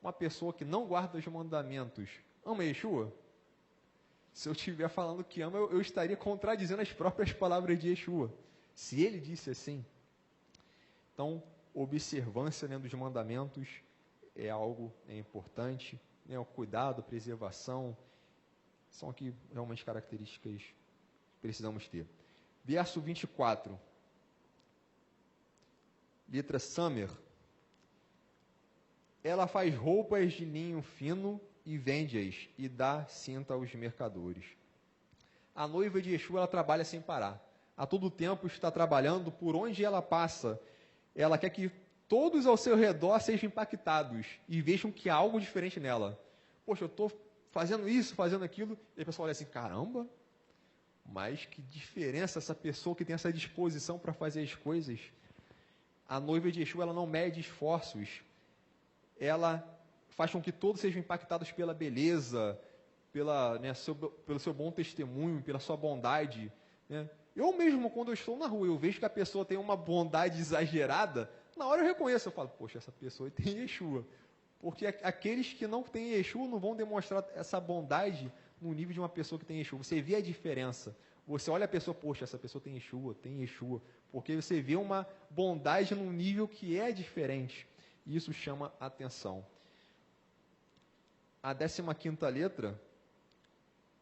uma pessoa que não guarda os mandamentos, ama Yeshua? Se eu estiver falando que ama, eu estaria contradizendo as próprias palavras de Yeshua. Se ele disse assim. Então, observância, né, dos mandamentos é algo importante, né, o cuidado, preservação, são aqui realmente características que precisamos ter. Verso 24, letra Samer. Ela faz roupas de linho fino e vende-as e dá cinta aos mercadores. A noiva de Yeshua, ela trabalha sem parar. A todo tempo está trabalhando, por onde ela passa. Ela quer que todos ao seu redor sejam impactados e vejam que há algo diferente nela. Poxa, eu estou fazendo isso, fazendo aquilo, e a pessoa olha assim, caramba, mas que diferença essa pessoa que tem essa disposição para fazer as coisas. A noiva de Yeshua, ela não mede esforços, ela faz com que todos sejam impactados pela beleza, pelo seu bom testemunho, pela sua bondade, né? Eu mesmo, quando eu estou na rua, eu vejo que a pessoa tem uma bondade exagerada, na hora eu reconheço, eu falo, poxa, essa pessoa tem Yeshua. Porque aqueles que não têm Yeshua não vão demonstrar essa bondade no nível de uma pessoa que tem Yeshua. Você vê a diferença. Você olha a pessoa, poxa, essa pessoa tem Yeshua. Porque você vê uma bondade num nível que é diferente. E isso chama atenção. A 15ª letra,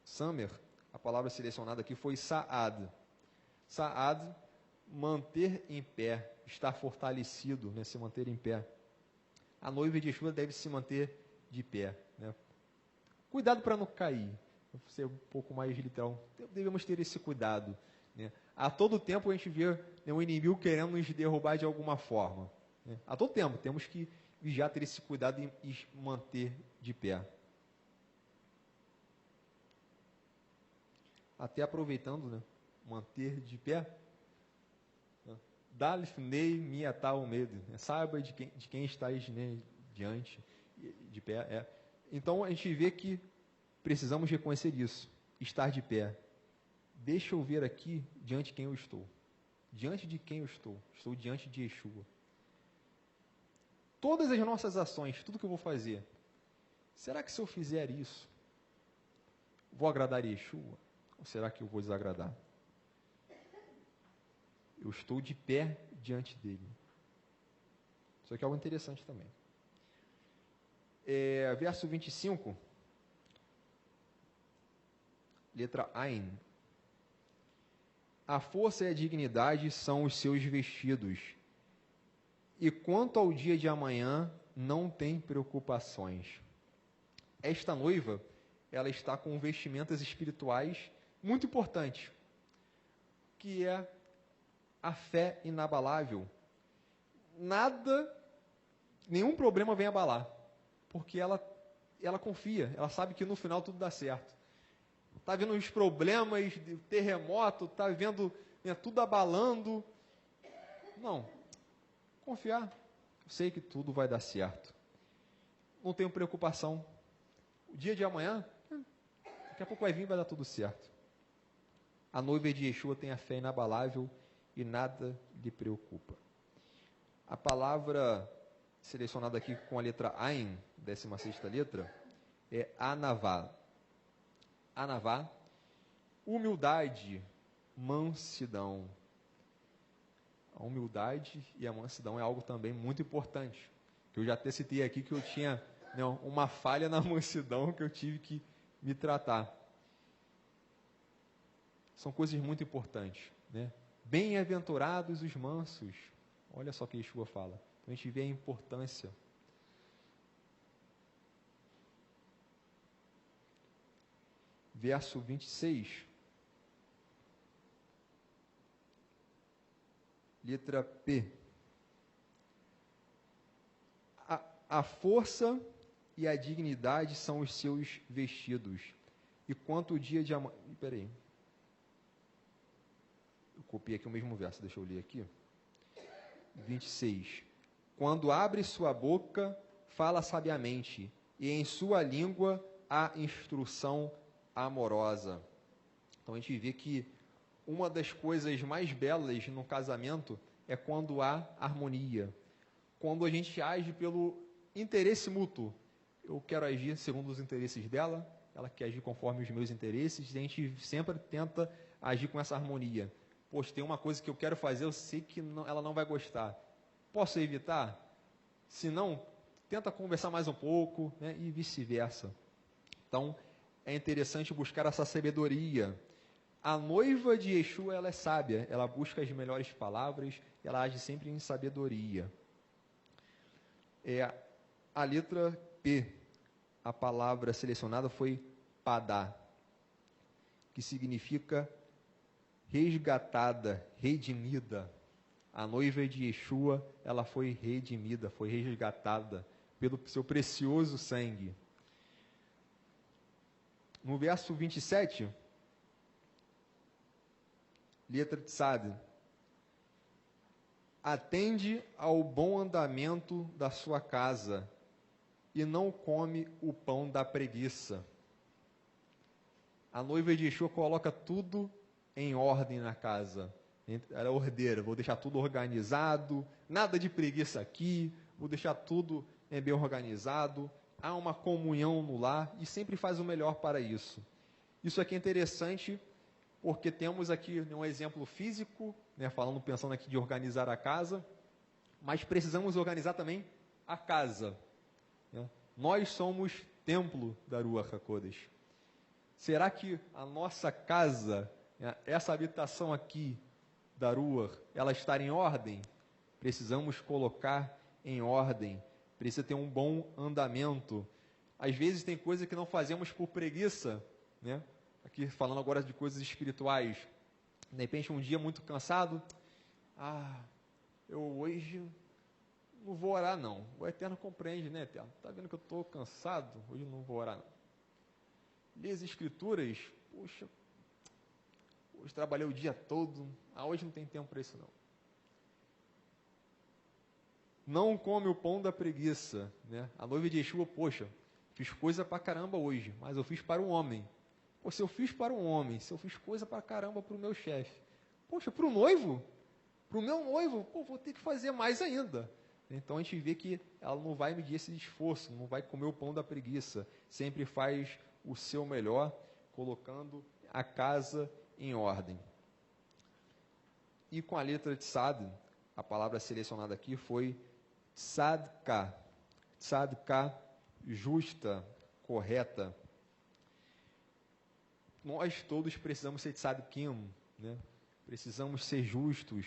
Samer, a palavra selecionada aqui foi Saad. Saad, manter em pé, estar fortalecido, né, se manter em pé. A noiva de Yeshua deve se manter de pé, né? Cuidado para não cair, vou ser um pouco mais literal, devemos ter esse cuidado, né? A todo tempo a gente vê, né, o inimigo querendo nos derrubar de alguma forma, né? A todo tempo temos que vigiar, ter esse cuidado e manter de pé. Até aproveitando, né, manter de pé, Dalifnei miatal medo, saiba de quem estás, né, diante, de pé. Então a gente vê que precisamos reconhecer isso, estar de pé. Deixa eu ver aqui diante de quem eu estou. Diante de quem eu estou? Estou diante de Yeshua. Todas as nossas ações, tudo que eu vou fazer, será que se eu fizer isso, vou agradar Yeshua? Ou será que eu vou desagradar? Eu estou de pé diante dele. Isso aqui é algo interessante também. Verso 25, letra Ain. A força e a dignidade são os seus vestidos, e quanto ao dia de amanhã, não tem preocupações. Esta noiva, ela está com vestimentas espirituais muito importantes, que é a fé inabalável. Nenhum problema vem abalar, porque ela confia, ela sabe que no final tudo dá certo. Está vendo os problemas de terremoto, está vendo, né, tudo abalando. Não, confiar, eu sei que tudo vai dar certo. Não tenho preocupação. O dia de amanhã, daqui a pouco vai vir e vai dar tudo certo. A noiva de Yeshua tem a fé inabalável e nada lhe preocupa. A palavra selecionada aqui com a letra Ain, 16ª letra, é Anavá. Anavá, humildade, mansidão. A humildade e a mansidão é algo também muito importante. Que eu já até citei aqui que eu tinha, né, uma falha na mansidão que eu tive que me tratar. São coisas muito importantes, né? Bem-aventurados os mansos. Olha só o que Yeshua fala. Então a gente vê a importância. Verso 26. Letra P. A força e a dignidade são os seus vestidos. E quanto o dia de amanhã... Peraí. Eu copiei aqui o mesmo verso, deixa eu ler aqui. 26. Quando abre sua boca, fala sabiamente, e em sua língua a instrução amorosa. Então a gente vê que uma das coisas mais belas no casamento é quando há harmonia, quando a gente age pelo interesse mútuo. Eu quero agir segundo os interesses dela, ela quer agir conforme os meus interesses, e a gente sempre tenta agir com essa harmonia. Poxa, tem uma coisa que eu quero fazer, eu sei que ela não vai gostar. Posso evitar? Se não, tenta conversar mais um pouco, né, e vice-versa. Então, é interessante buscar essa sabedoria. A noiva de Yeshua, ela é sábia, ela busca as melhores palavras, ela age sempre em sabedoria. A letra P, a palavra selecionada foi padá, que significa resgatada, redimida. A noiva de Yeshua, ela foi redimida, foi resgatada pelo seu precioso sangue. No verso 27, letra Tzad, atende ao bom andamento da sua casa e não come o pão da preguiça. A noiva de Yeshua coloca tudo em ordem na casa. Ela é ordeira, vou deixar tudo organizado, nada de preguiça aqui, vou deixar tudo bem organizado. Há uma comunhão no lar e sempre faz o melhor para isso. Isso aqui é interessante porque temos aqui um exemplo físico, né, pensando aqui de organizar a casa, mas precisamos organizar também a casa. Né? Nós somos templo da Ruach HaKodesh. Será que a nossa casa, né, essa habitação aqui da Ruach, ela está em ordem? Precisamos colocar em ordem, precisa ter um bom andamento. Às vezes tem coisa que não fazemos por preguiça, né? Aqui falando agora de coisas espirituais. De repente um dia muito cansado, eu hoje não vou orar não. O Eterno compreende, né, Eterno? Está vendo que eu estou cansado? Hoje não vou orar não. Lê as Escrituras, poxa, hoje trabalhei o dia todo, hoje não tem tempo para isso não. Não come o pão da preguiça, né? A noiva de Yeshua, poxa, fiz coisa para caramba hoje, mas eu fiz para um homem. Pô, se eu fiz para um homem, se eu fiz coisa para caramba para o meu chefe, poxa, para o noivo, para o meu noivo, pô, vou ter que fazer mais ainda. Então a gente vê que ela não vai medir esse esforço, não vai comer o pão da preguiça, sempre faz o seu melhor, colocando a casa em ordem. E com a letra de Tzad, a palavra selecionada aqui foi tzadká. Tzadká, justa, correta. Nós todos precisamos ser tzadkim, né? Precisamos ser justos,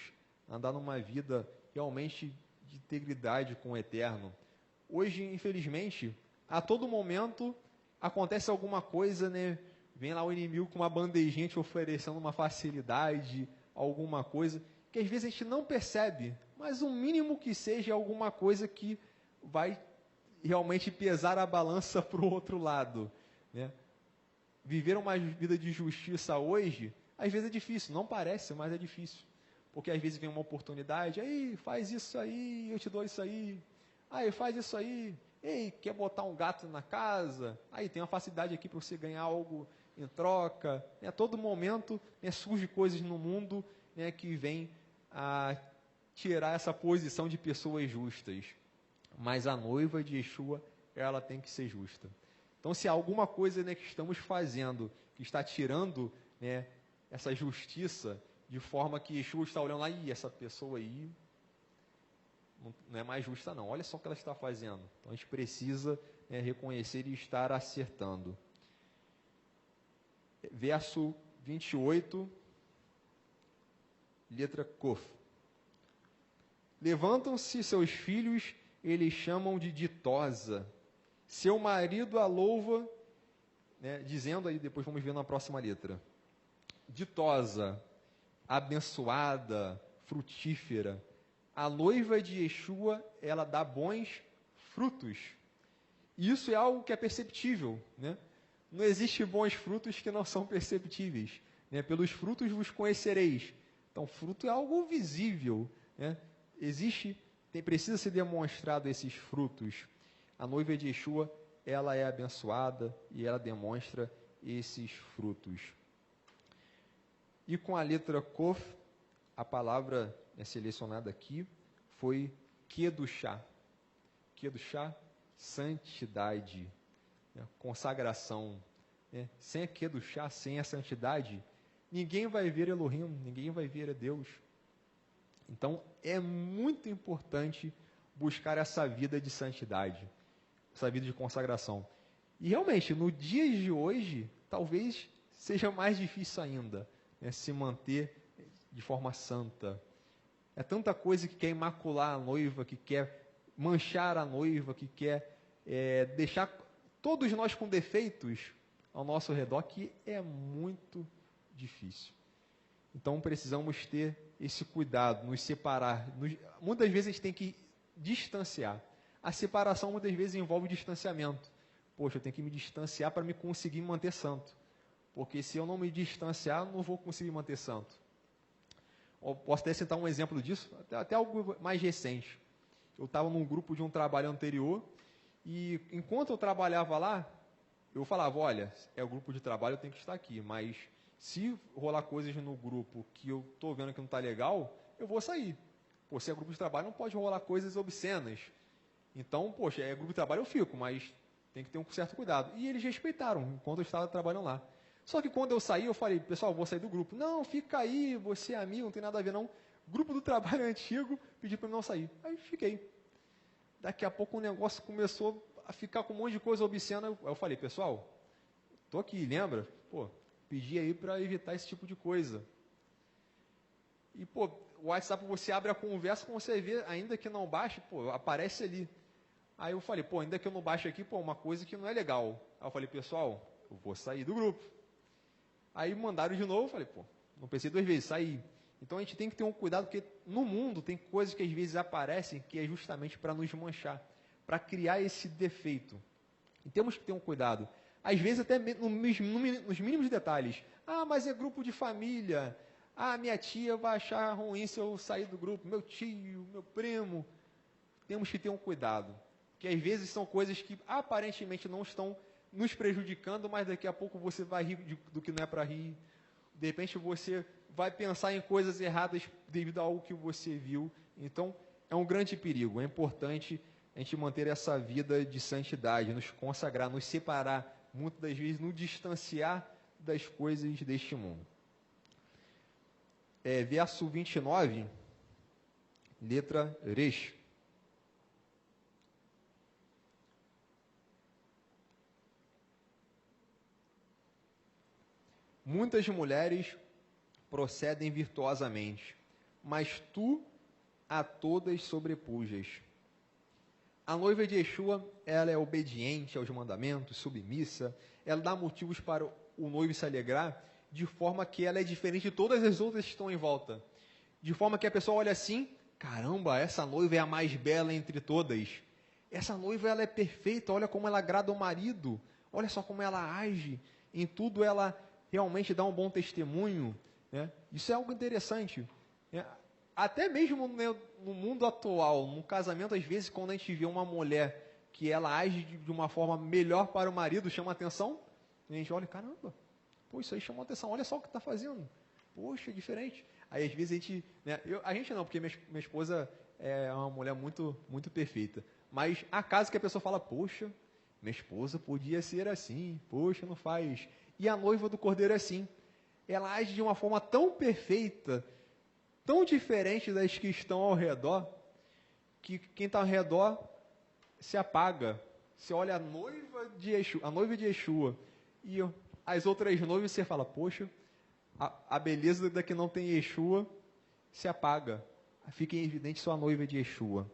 andar numa vida realmente de integridade com o Eterno. Hoje, infelizmente, a todo momento acontece alguma coisa, né? Vem lá o inimigo com uma bandejinha te oferecendo uma facilidade, alguma coisa, que às vezes a gente não percebe, mas o mínimo que seja alguma coisa que vai realmente pesar a balança para o outro lado, né? Viver uma vida de justiça hoje, às vezes é difícil, não parece, mas é difícil. Porque às vezes vem uma oportunidade, aí faz isso aí, eu te dou isso aí, aí faz isso aí, ei, quer botar um gato na casa, aí tem uma facilidade aqui para você ganhar algo em troca. A todo momento, né, surge coisas no mundo, né, que vem a tirar essa posição de pessoas justas. Mas a noiva de Yeshua, ela tem que ser justa. Então, se há alguma coisa, né, que estamos fazendo, que está tirando, né, essa justiça, de forma que Yeshua está olhando lá, e essa pessoa aí não é mais justa não, olha só o que ela está fazendo. Então, a gente precisa, né, reconhecer e estar acertando. Verso 28, letra Kof. Levantam-se seus filhos, eles chamam de ditosa. Seu marido a louva, né, dizendo aí, depois vamos ver na próxima letra. Ditosa, abençoada, frutífera. A noiva de Yeshua, ela dá bons frutos. E isso é algo que é perceptível, né? Não existe bons frutos que não são perceptíveis, né? Pelos frutos vos conhecereis. Então, fruto é algo visível, né? Precisa ser demonstrado esses frutos. A noiva de Yeshua, ela é abençoada e ela demonstra esses frutos. E com a letra Kof, a palavra selecionada aqui foi Kedushá. Kedushá, santidade, consagração. Sem a Kedushá, sem a santidade, ninguém vai ver Elohim, ninguém vai ver a Deus. Então, é muito importante buscar essa vida de santidade, essa vida de consagração. E realmente, no dia de hoje, talvez seja mais difícil ainda, se manter de forma santa. É tanta coisa que quer imacular a noiva, que quer manchar a noiva, que quer deixar todos nós com defeitos ao nosso redor, que é muito difícil. Então precisamos ter esse cuidado, nos separar. Muitas vezes a gente tem que distanciar. A separação muitas vezes envolve distanciamento. Poxa, eu tenho que me distanciar para me conseguir manter santo. Porque se eu não me distanciar, eu não vou conseguir manter santo. Eu posso até citar um exemplo disso, até algo mais recente. Eu estava num grupo de um trabalho anterior e enquanto eu trabalhava lá, eu falava, olha, é o grupo de trabalho, eu tenho que estar aqui, mas se rolar coisas no grupo que eu estou vendo que não está legal, eu vou sair. Pô, se é grupo de trabalho, não pode rolar coisas obscenas. Então, poxa, é grupo de trabalho, eu fico, mas tem que ter um certo cuidado. E eles respeitaram enquanto eu estava trabalhando lá. Só que quando eu saí, eu falei, pessoal, vou sair do grupo. Não, fica aí, você é amigo, não tem nada a ver não. Grupo do trabalho antigo pediu para eu não sair. Aí fiquei. Daqui a pouco o negócio começou a ficar com um monte de coisa obscena. Aí eu falei, pessoal, tô aqui, lembra? Pô, pedi aí para evitar esse tipo de coisa. E, pô, o WhatsApp você abre a conversa, quando você vê, ainda que não baixe, pô, aparece ali. Aí eu falei, pô, ainda que eu não baixe aqui, pô, uma coisa que não é legal. Aí eu falei, pessoal, eu vou sair do grupo. Aí mandaram de novo, eu falei, pô, não pensei duas vezes, saí. Então a gente tem que ter um cuidado, porque no mundo tem coisas que às vezes aparecem que é justamente para nos manchar, para criar esse defeito. E temos que ter um cuidado. Às vezes até nos mínimos detalhes. Ah, mas é grupo de família. Ah, minha tia vai achar ruim se eu sair do grupo. Meu tio, meu primo. Temos que ter um cuidado. Que às vezes são coisas que aparentemente não estão nos prejudicando, mas daqui a pouco você vai rir do que não é para rir. De repente você vai pensar em coisas erradas devido a algo que você viu. Então, é um grande perigo. É importante a gente manter essa vida de santidade, nos consagrar, nos separar, muitas das vezes nos distanciar das coisas deste mundo. Verso 29, letra Resh. Muitas mulheres procedem virtuosamente, mas tu a todas sobrepujas. A noiva de Yeshua, ela é obediente aos mandamentos, submissa, ela dá motivos para o noivo se alegrar, de forma que ela é diferente de todas as outras que estão em volta. De forma que a pessoa olha assim, caramba, essa noiva é a mais bela entre todas. Essa noiva, ela é perfeita, olha como ela agrada o marido, olha só como ela age, em tudo ela realmente dá um bom testemunho, né? Isso é algo interessante, né? Até mesmo no mundo atual, no casamento, às vezes, quando a gente vê uma mulher que ela age de uma forma melhor para o marido, chama atenção, a gente olha, caramba, pô, isso aí chamou atenção, olha só o que está fazendo, poxa, diferente. Aí, às vezes, a gente, né, a gente não, porque minha esposa é uma mulher muito, muito perfeita, mas há casos que a pessoa fala, poxa, minha esposa podia ser assim, poxa, não faz. E a noiva do Cordeiro é assim. Ela age de uma forma tão perfeita, tão diferente das que estão ao redor, que quem está ao redor se apaga. Você olha a noiva de Yeshua e as outras noivas, você fala, poxa, a beleza da que não tem Yeshua se apaga. Fica evidente só a noiva de Yeshua.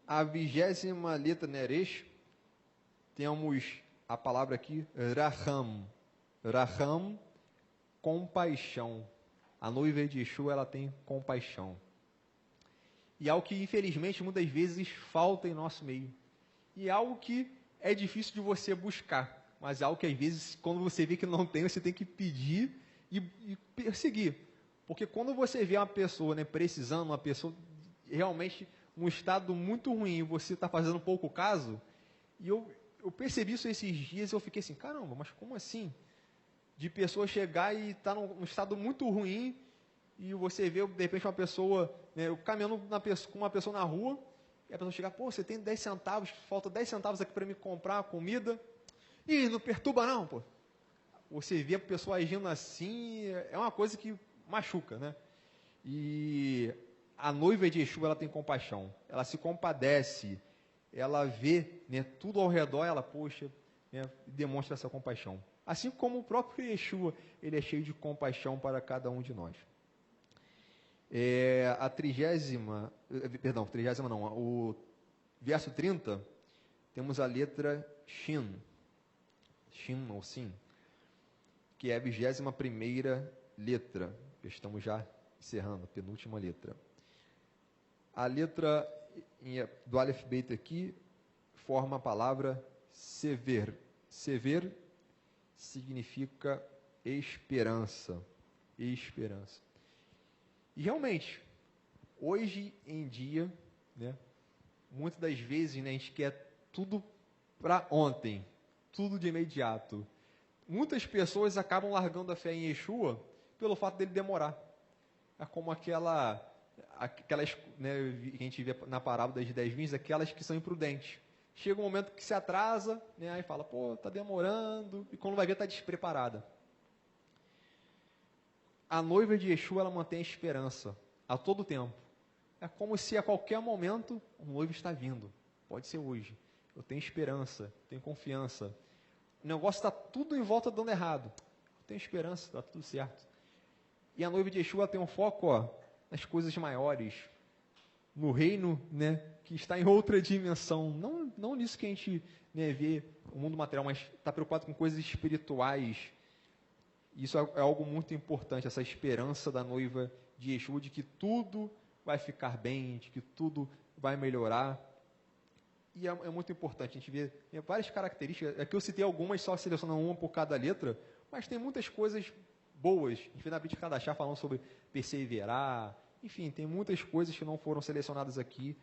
A 20ª letra Neresh, temos a palavra aqui, Raham. Raham, compaixão. A noiva de Yeshua, ela tem compaixão. E é algo que, infelizmente, muitas vezes falta em nosso meio. E é algo que é difícil de você buscar. Mas é algo que, às vezes, quando você vê que não tem, você tem que pedir e perseguir. Porque quando você vê uma pessoa, né, precisando, uma pessoa realmente num estado muito ruim, e você está fazendo pouco caso, E eu percebi isso esses dias e eu fiquei assim, caramba, mas como assim? De pessoa chegar e estar num estado muito ruim e você vê, de repente, uma pessoa, né, eu caminhando com uma pessoa na rua, e a pessoa chegar, pô, você tem 10 centavos, falta 10 centavos aqui para me comprar comida. Ih, não perturba não, pô. Você vê a pessoa agindo assim, é uma coisa que machuca, né? E a noiva de Exu, ela tem compaixão, ela se compadece, ela vê, né, tudo ao redor, ela, poxa, né, demonstra essa compaixão. Assim como o próprio Exu, ele é cheio de compaixão para cada um de nós. O verso 30, temos a letra Shin ou Sim, que é a 21ª letra. Estamos já encerrando, a penúltima letra. A letra do Aleph Beta aqui forma a palavra Sever. Sever significa esperança. Esperança. E realmente, hoje em dia, né, muitas das vezes, né, a gente quer tudo para ontem, tudo de imediato. Muitas pessoas acabam largando a fé em Yeshua pelo fato dele demorar. É como aquelas, né, que a gente vê na parábola das 10 vinhas, aquelas que são imprudentes. Chega um momento que se atrasa, né, aí fala, pô, está demorando, e quando vai ver está despreparada. A noiva de Yeshua, ela mantém a esperança a todo tempo. É como se a qualquer momento o noivo está vindo. Pode ser hoje. Eu tenho esperança, tenho confiança. O negócio está tudo em volta dando errado. Eu tenho esperança, está tudo certo. E a noiva de Yeshua tem um foco nas coisas maiores, no reino, né, que está em outra dimensão. Não nisso que a gente, né, vê o mundo material, mas está preocupado com coisas espirituais. Isso é algo muito importante, essa esperança da noiva de Yeshua, de que tudo vai ficar bem, de que tudo vai melhorar. E é muito importante, a gente vê várias características. Aqui eu citei algumas, só selecionando uma por cada letra, mas tem muitas coisas boas. A gente vê na Bíblia Kadashá falando sobre perseverar, enfim, tem muitas coisas que não foram selecionadas aqui,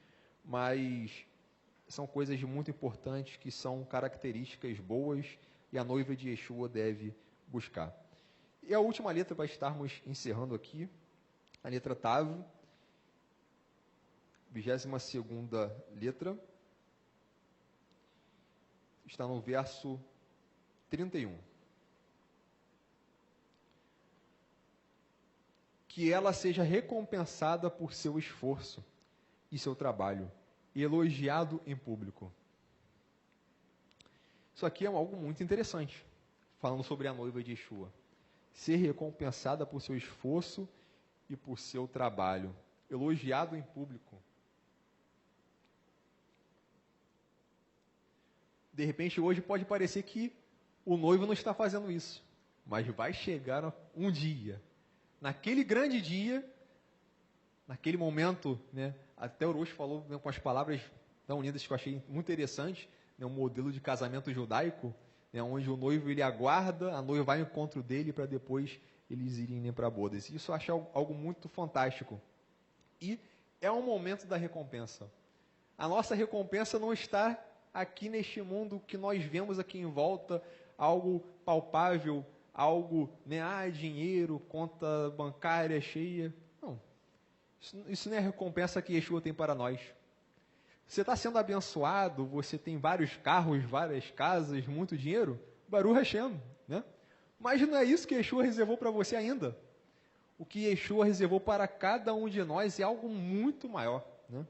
mas são coisas muito importantes, que são características boas, e a noiva de Yeshua deve buscar. E a última letra para estarmos encerrando aqui, a letra Tav, 22ª letra, está no verso 31. Que ela seja recompensada por seu esforço e seu trabalho, e elogiado em público. Isso aqui é algo muito interessante, falando sobre a noiva de Yeshua. Ser recompensada por seu esforço e por seu trabalho, elogiado em público. De repente, hoje pode parecer que o noivo não está fazendo isso, mas vai chegar um dia, naquele grande dia, naquele momento, né, até o Orochi falou, né, com as palavras tão lindas que eu achei muito interessante, né, um modelo de casamento judaico, né, onde o noivo ele aguarda, a noiva vai ao encontro dele para depois eles irem para a boda. Isso eu acho algo muito fantástico. E é um momento da recompensa. A nossa recompensa não está aqui neste mundo que nós vemos aqui em volta, algo palpável, algo, né, dinheiro, conta bancária cheia. Não. Isso não é a recompensa que Yeshua tem para nós. Você está sendo abençoado, você tem vários carros, várias casas, muito dinheiro, Baruch Hashem, né? Mas não é isso que Yeshua reservou para você ainda. O que Yeshua reservou para cada um de nós é algo muito maior, né?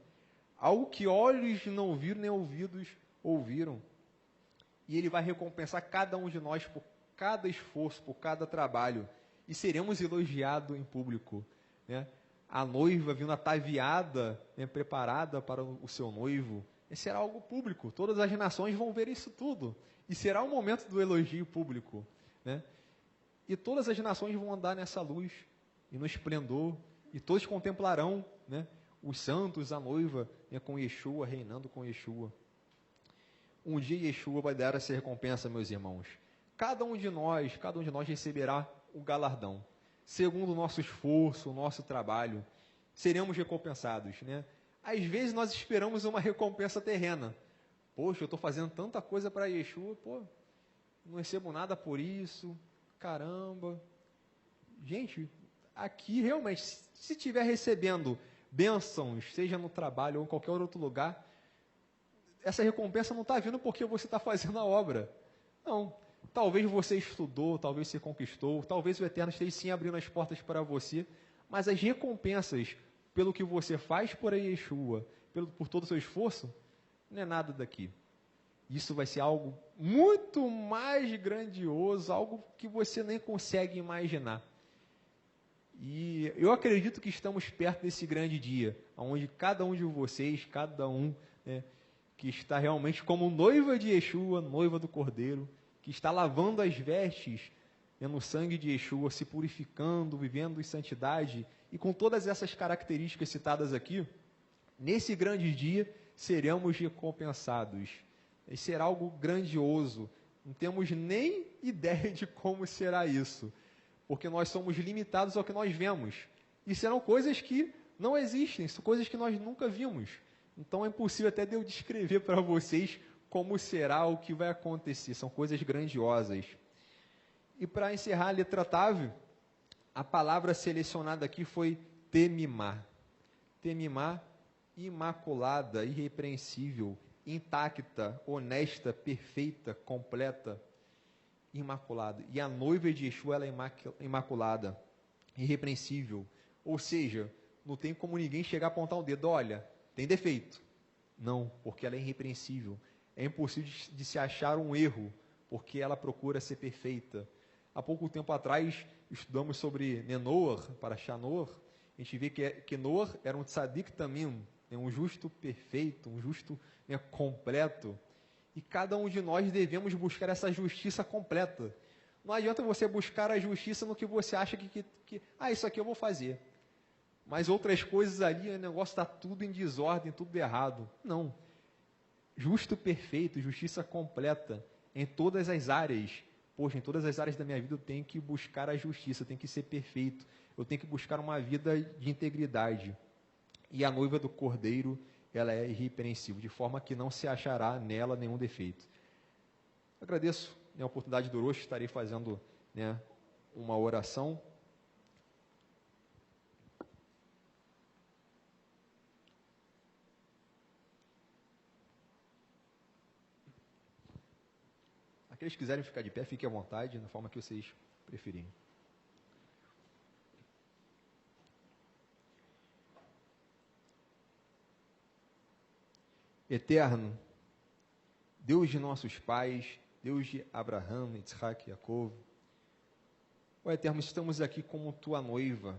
Algo que olhos não viram, nem ouvidos ouviram. E Ele vai recompensar cada um de nós por cada esforço, por cada trabalho. E seremos elogiados em público, né? A noiva vindo ataviada, né, preparada para o seu noivo. E será algo público. Todas as nações vão ver isso tudo. E será o momento do elogio público, né? E todas as nações vão andar nessa luz e no esplendor. E todos contemplarão, né, os santos, a noiva, né, com Yeshua, reinando com Yeshua. Um dia Yeshua vai dar essa recompensa, meus irmãos. Cada um de nós receberá o galardão. Segundo o nosso esforço, o nosso trabalho, seremos recompensados, né? Às vezes nós esperamos uma recompensa terrena. Poxa, eu estou fazendo tanta coisa para Yeshua, pô, não recebo nada por isso, caramba. Gente, aqui realmente, se estiver recebendo bênçãos, seja no trabalho ou em qualquer outro lugar, essa recompensa não está vindo porque você está fazendo a obra. Não. Talvez você estudou, talvez você conquistou, talvez o Eterno esteja sim abrindo as portas para você, mas as recompensas pelo que você faz por Yeshua, por todo o seu esforço, não é nada daqui. Isso vai ser algo muito mais grandioso, algo que você nem consegue imaginar. E eu acredito que estamos perto desse grande dia, onde cada um de vocês, cada um, né, que está realmente como noiva de Yeshua, noiva do Cordeiro, que está lavando as vestes, né, no sangue de Yeshua, se purificando, vivendo em santidade, e com todas essas características citadas aqui, nesse grande dia seremos recompensados. E será algo grandioso. Não temos nem ideia de como será isso, porque nós somos limitados ao que nós vemos. E serão coisas que não existem, são coisas que nós nunca vimos. Então é impossível até de eu descrever para vocês como será, o que vai acontecer. São coisas grandiosas. E para encerrar a letra Tav, a palavra selecionada aqui foi temimá. Temimá, imaculada, irrepreensível, intacta, honesta, perfeita, completa, imaculada. E a noiva de Yeshua, ela é imaculada, irrepreensível. Ou seja, não tem como ninguém chegar a apontar o dedo, olha, tem defeito. Não, porque ela é irrepreensível. É impossível de se achar um erro, porque ela procura ser perfeita. Há pouco tempo atrás, estudamos sobre Noah, Parashá Noah. A gente vê que Noah era um tzadik tamim, um justo perfeito, um justo completo. E cada um de nós devemos buscar essa justiça completa. Não adianta você buscar a justiça no que você acha que isso aqui eu vou fazer. Mas outras coisas ali, o negócio está tudo em desordem, tudo errado. Não. Justo perfeito, justiça completa, em todas as áreas. Poxa, em todas as áreas da minha vida eu tenho que buscar a justiça, eu tenho que ser perfeito. Eu tenho que buscar uma vida de integridade. E a noiva do Cordeiro, ela é irrepreensível, de forma que não se achará nela nenhum defeito. Agradeço a oportunidade do Orochi, estarei fazendo uma oração. Aqueles que quiserem ficar de pé, fiquem à vontade, na forma que vocês preferirem. Eterno, Deus de nossos pais, Deus de Abraão, Isaac e Jacob, ó Eterno, estamos aqui como tua noiva.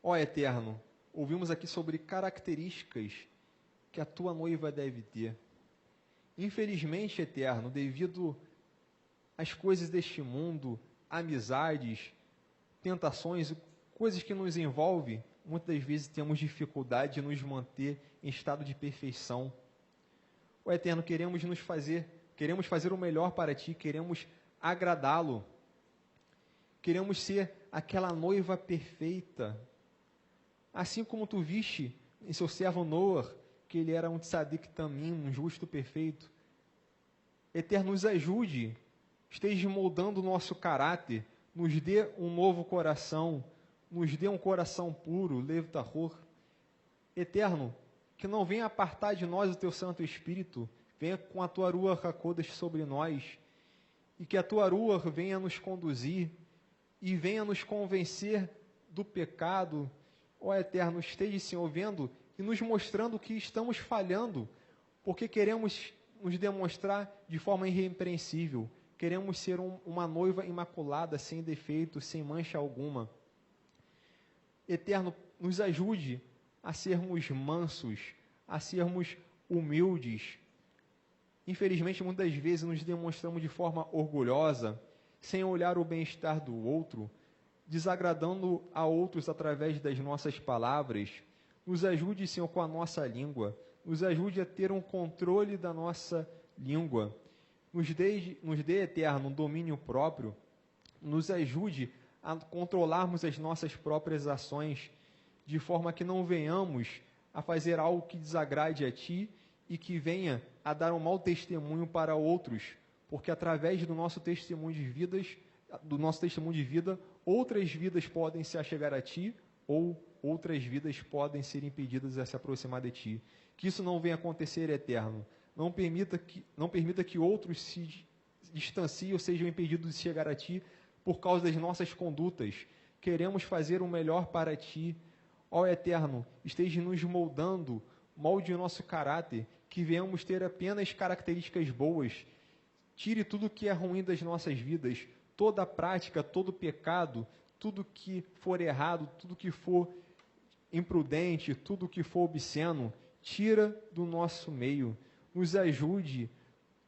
Ó Eterno, ouvimos aqui sobre características que a tua noiva deve ter. Infelizmente, Eterno, devido às coisas deste mundo, amizades, tentações, coisas que nos envolvem, muitas das vezes temos dificuldade de nos manter em estado de perfeição. Ó Eterno, queremos fazer o melhor para Ti, queremos agradá-lo, queremos ser aquela noiva perfeita, assim como Tu viste em seu servo Noah, que ele era um tzadik tamim, um justo perfeito. Eterno, nos ajude, esteja moldando o nosso caráter, nos dê um novo coração, nos dê um coração puro, lev tahor. Eterno, que não venha apartar de nós o Teu Santo Espírito, venha com a Tua Ruach HaKodesh sobre nós, e que a Tua Ruach venha nos conduzir, e venha nos convencer do pecado. Ó Eterno, esteja, Senhor, vendo e nos mostrando que estamos falhando, porque queremos nos demonstrar de forma irrepreensível, queremos ser uma noiva imaculada, sem defeito, sem mancha alguma. Eterno, nos ajude a sermos mansos, a sermos humildes. Infelizmente, muitas vezes nos demonstramos de forma orgulhosa, sem olhar o bem-estar do outro, desagradando a outros através das nossas palavras. Nos ajude, Senhor, com a nossa língua. Nos ajude a ter um controle da nossa língua. Nos dê, Eterno, um domínio próprio. Nos ajude a controlarmos as nossas próprias ações, de forma que não venhamos a fazer algo que desagrade a Ti e que venha a dar um mau testemunho para outros, porque através do nosso testemunho de vida, outras vidas podem se achegar a Ti, ou outras vidas podem ser impedidas a se aproximar de Ti. Que isso não venha acontecer, Eterno. Não permita que outros se distanciem ou sejam impedidos de chegar a Ti por causa das nossas condutas. Queremos fazer o melhor para Ti. Ó Eterno, esteja nos moldando, molde o nosso caráter, que venhamos ter apenas características boas. Tire tudo que é ruim das nossas vidas, toda prática, todo pecado, tudo que for errado, tudo que for imprudente, tudo que for obsceno, tira do nosso meio. Nos ajude.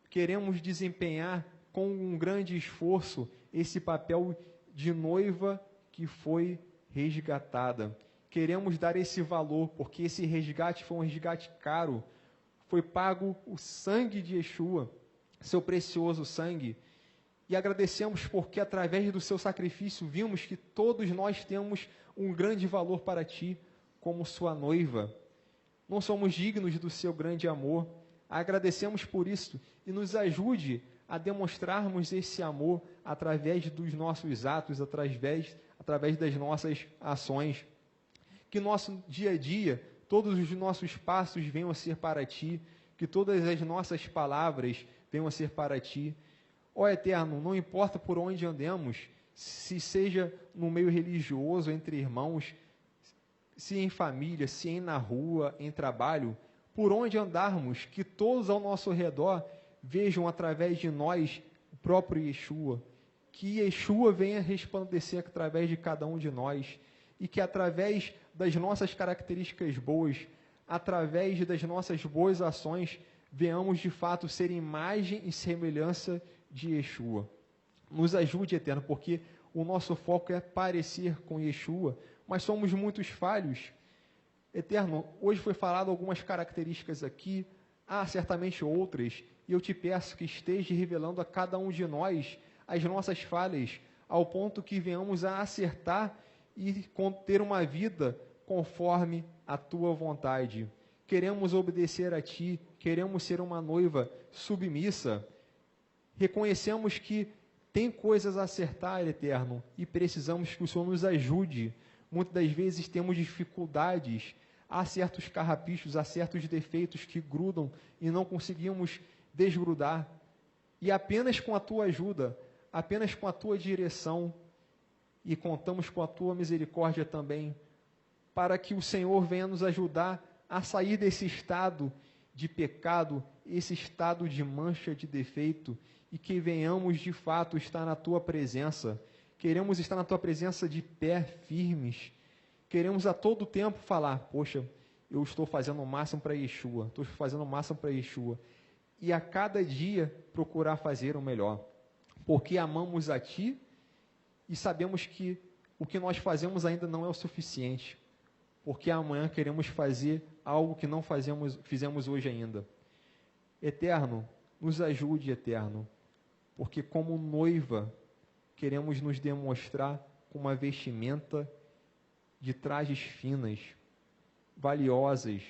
Queremos desempenhar com um grande esforço esse papel de noiva que foi resgatada. Queremos dar esse valor, porque esse resgate foi um resgate caro. Foi pago o sangue de Yeshua, seu precioso sangue. E agradecemos porque através do seu sacrifício vimos que todos nós temos um grande valor para Ti, como sua noiva. Não somos dignos do seu grande amor. Agradecemos por isso e nos ajude a demonstrarmos esse amor através dos nossos atos, através das nossas ações. Que nosso dia a dia, todos os nossos passos venham a ser para Ti, que todas as nossas palavras venham a ser para Ti. Ó Eterno, não importa por onde andemos, se seja no meio religioso, entre irmãos, se em família, se na rua, em trabalho, por onde andarmos, que todos ao nosso redor vejam através de nós o próprio Yeshua, que Yeshua venha resplandecer através de cada um de nós, e que através das nossas características boas, através das nossas boas ações, venhamos de fato ser imagem e semelhança de Yeshua. Nos ajude, Eterno, porque o nosso foco é parecer com Yeshua, mas somos muitos falhos. Eterno, hoje foi falado algumas características aqui, há certamente outras, e eu te peço que esteja revelando a cada um de nós as nossas falhas, ao ponto que venhamos a acertar e ter uma vida conforme a Tua vontade. Queremos obedecer a Ti, queremos ser uma noiva submissa. Reconhecemos que tem coisas a acertar, Eterno, e precisamos que o Senhor nos ajude. Muitas das vezes temos dificuldades, há certos carrapichos, há certos defeitos que grudam e não conseguimos desgrudar. E apenas com a Tua ajuda, apenas com a Tua direção, e contamos com a Tua misericórdia também, para que o Senhor venha nos ajudar a sair desse estado de pecado, esse estado de mancha, de defeito, e que venhamos de fato estar na Tua presença. Queremos estar na Tua presença de pé firmes. Queremos a todo tempo falar, poxa, eu estou fazendo o máximo para Yeshua, estou fazendo o máximo para Yeshua. E a cada dia procurar fazer o melhor, porque amamos a Ti e sabemos que o que nós fazemos ainda não é o suficiente, porque amanhã queremos fazer algo que não fizemos hoje ainda. Eterno, nos ajude, Eterno, porque como noiva queremos nos demonstrar com uma vestimenta de trajes finas, valiosas.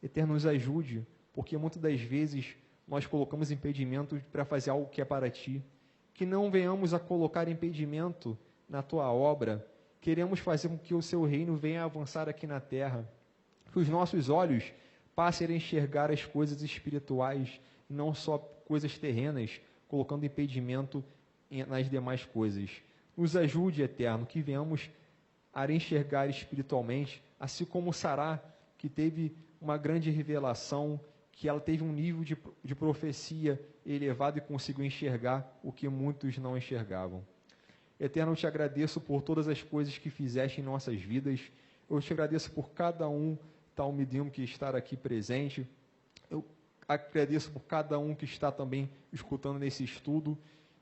Eterno, nos ajude, porque muitas das vezes nós colocamos impedimentos para fazer algo que é para Ti. Que não venhamos a colocar impedimento na Tua obra. Queremos fazer com que o Seu reino venha a avançar aqui na terra. Que os nossos olhos passem a enxergar as coisas espirituais, e não só coisas terrenas, colocando impedimento nas demais coisas. Nos ajude, Eterno, que venhamos a enxergar espiritualmente, assim como Sará, que teve uma grande revelação, que ela teve um nível de profecia elevado e conseguiu enxergar o que muitos não enxergavam. Eterno, eu te agradeço por todas as coisas que fizeste em nossas vidas. Eu te agradeço por cada um talmidim que está aqui presente. Eu agradeço por cada um que está também escutando nesse estudo.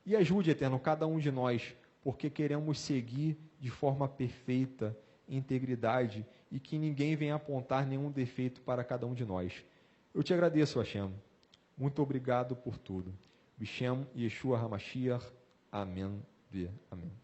E ajude, Eterno, cada um de nós, porque queremos seguir de forma perfeita, integridade, e que ninguém venha apontar nenhum defeito para cada um de nós. Eu te agradeço, Hashem. Muito obrigado por tudo. Bishem Yeshua HaMashiach. Amém. Amém.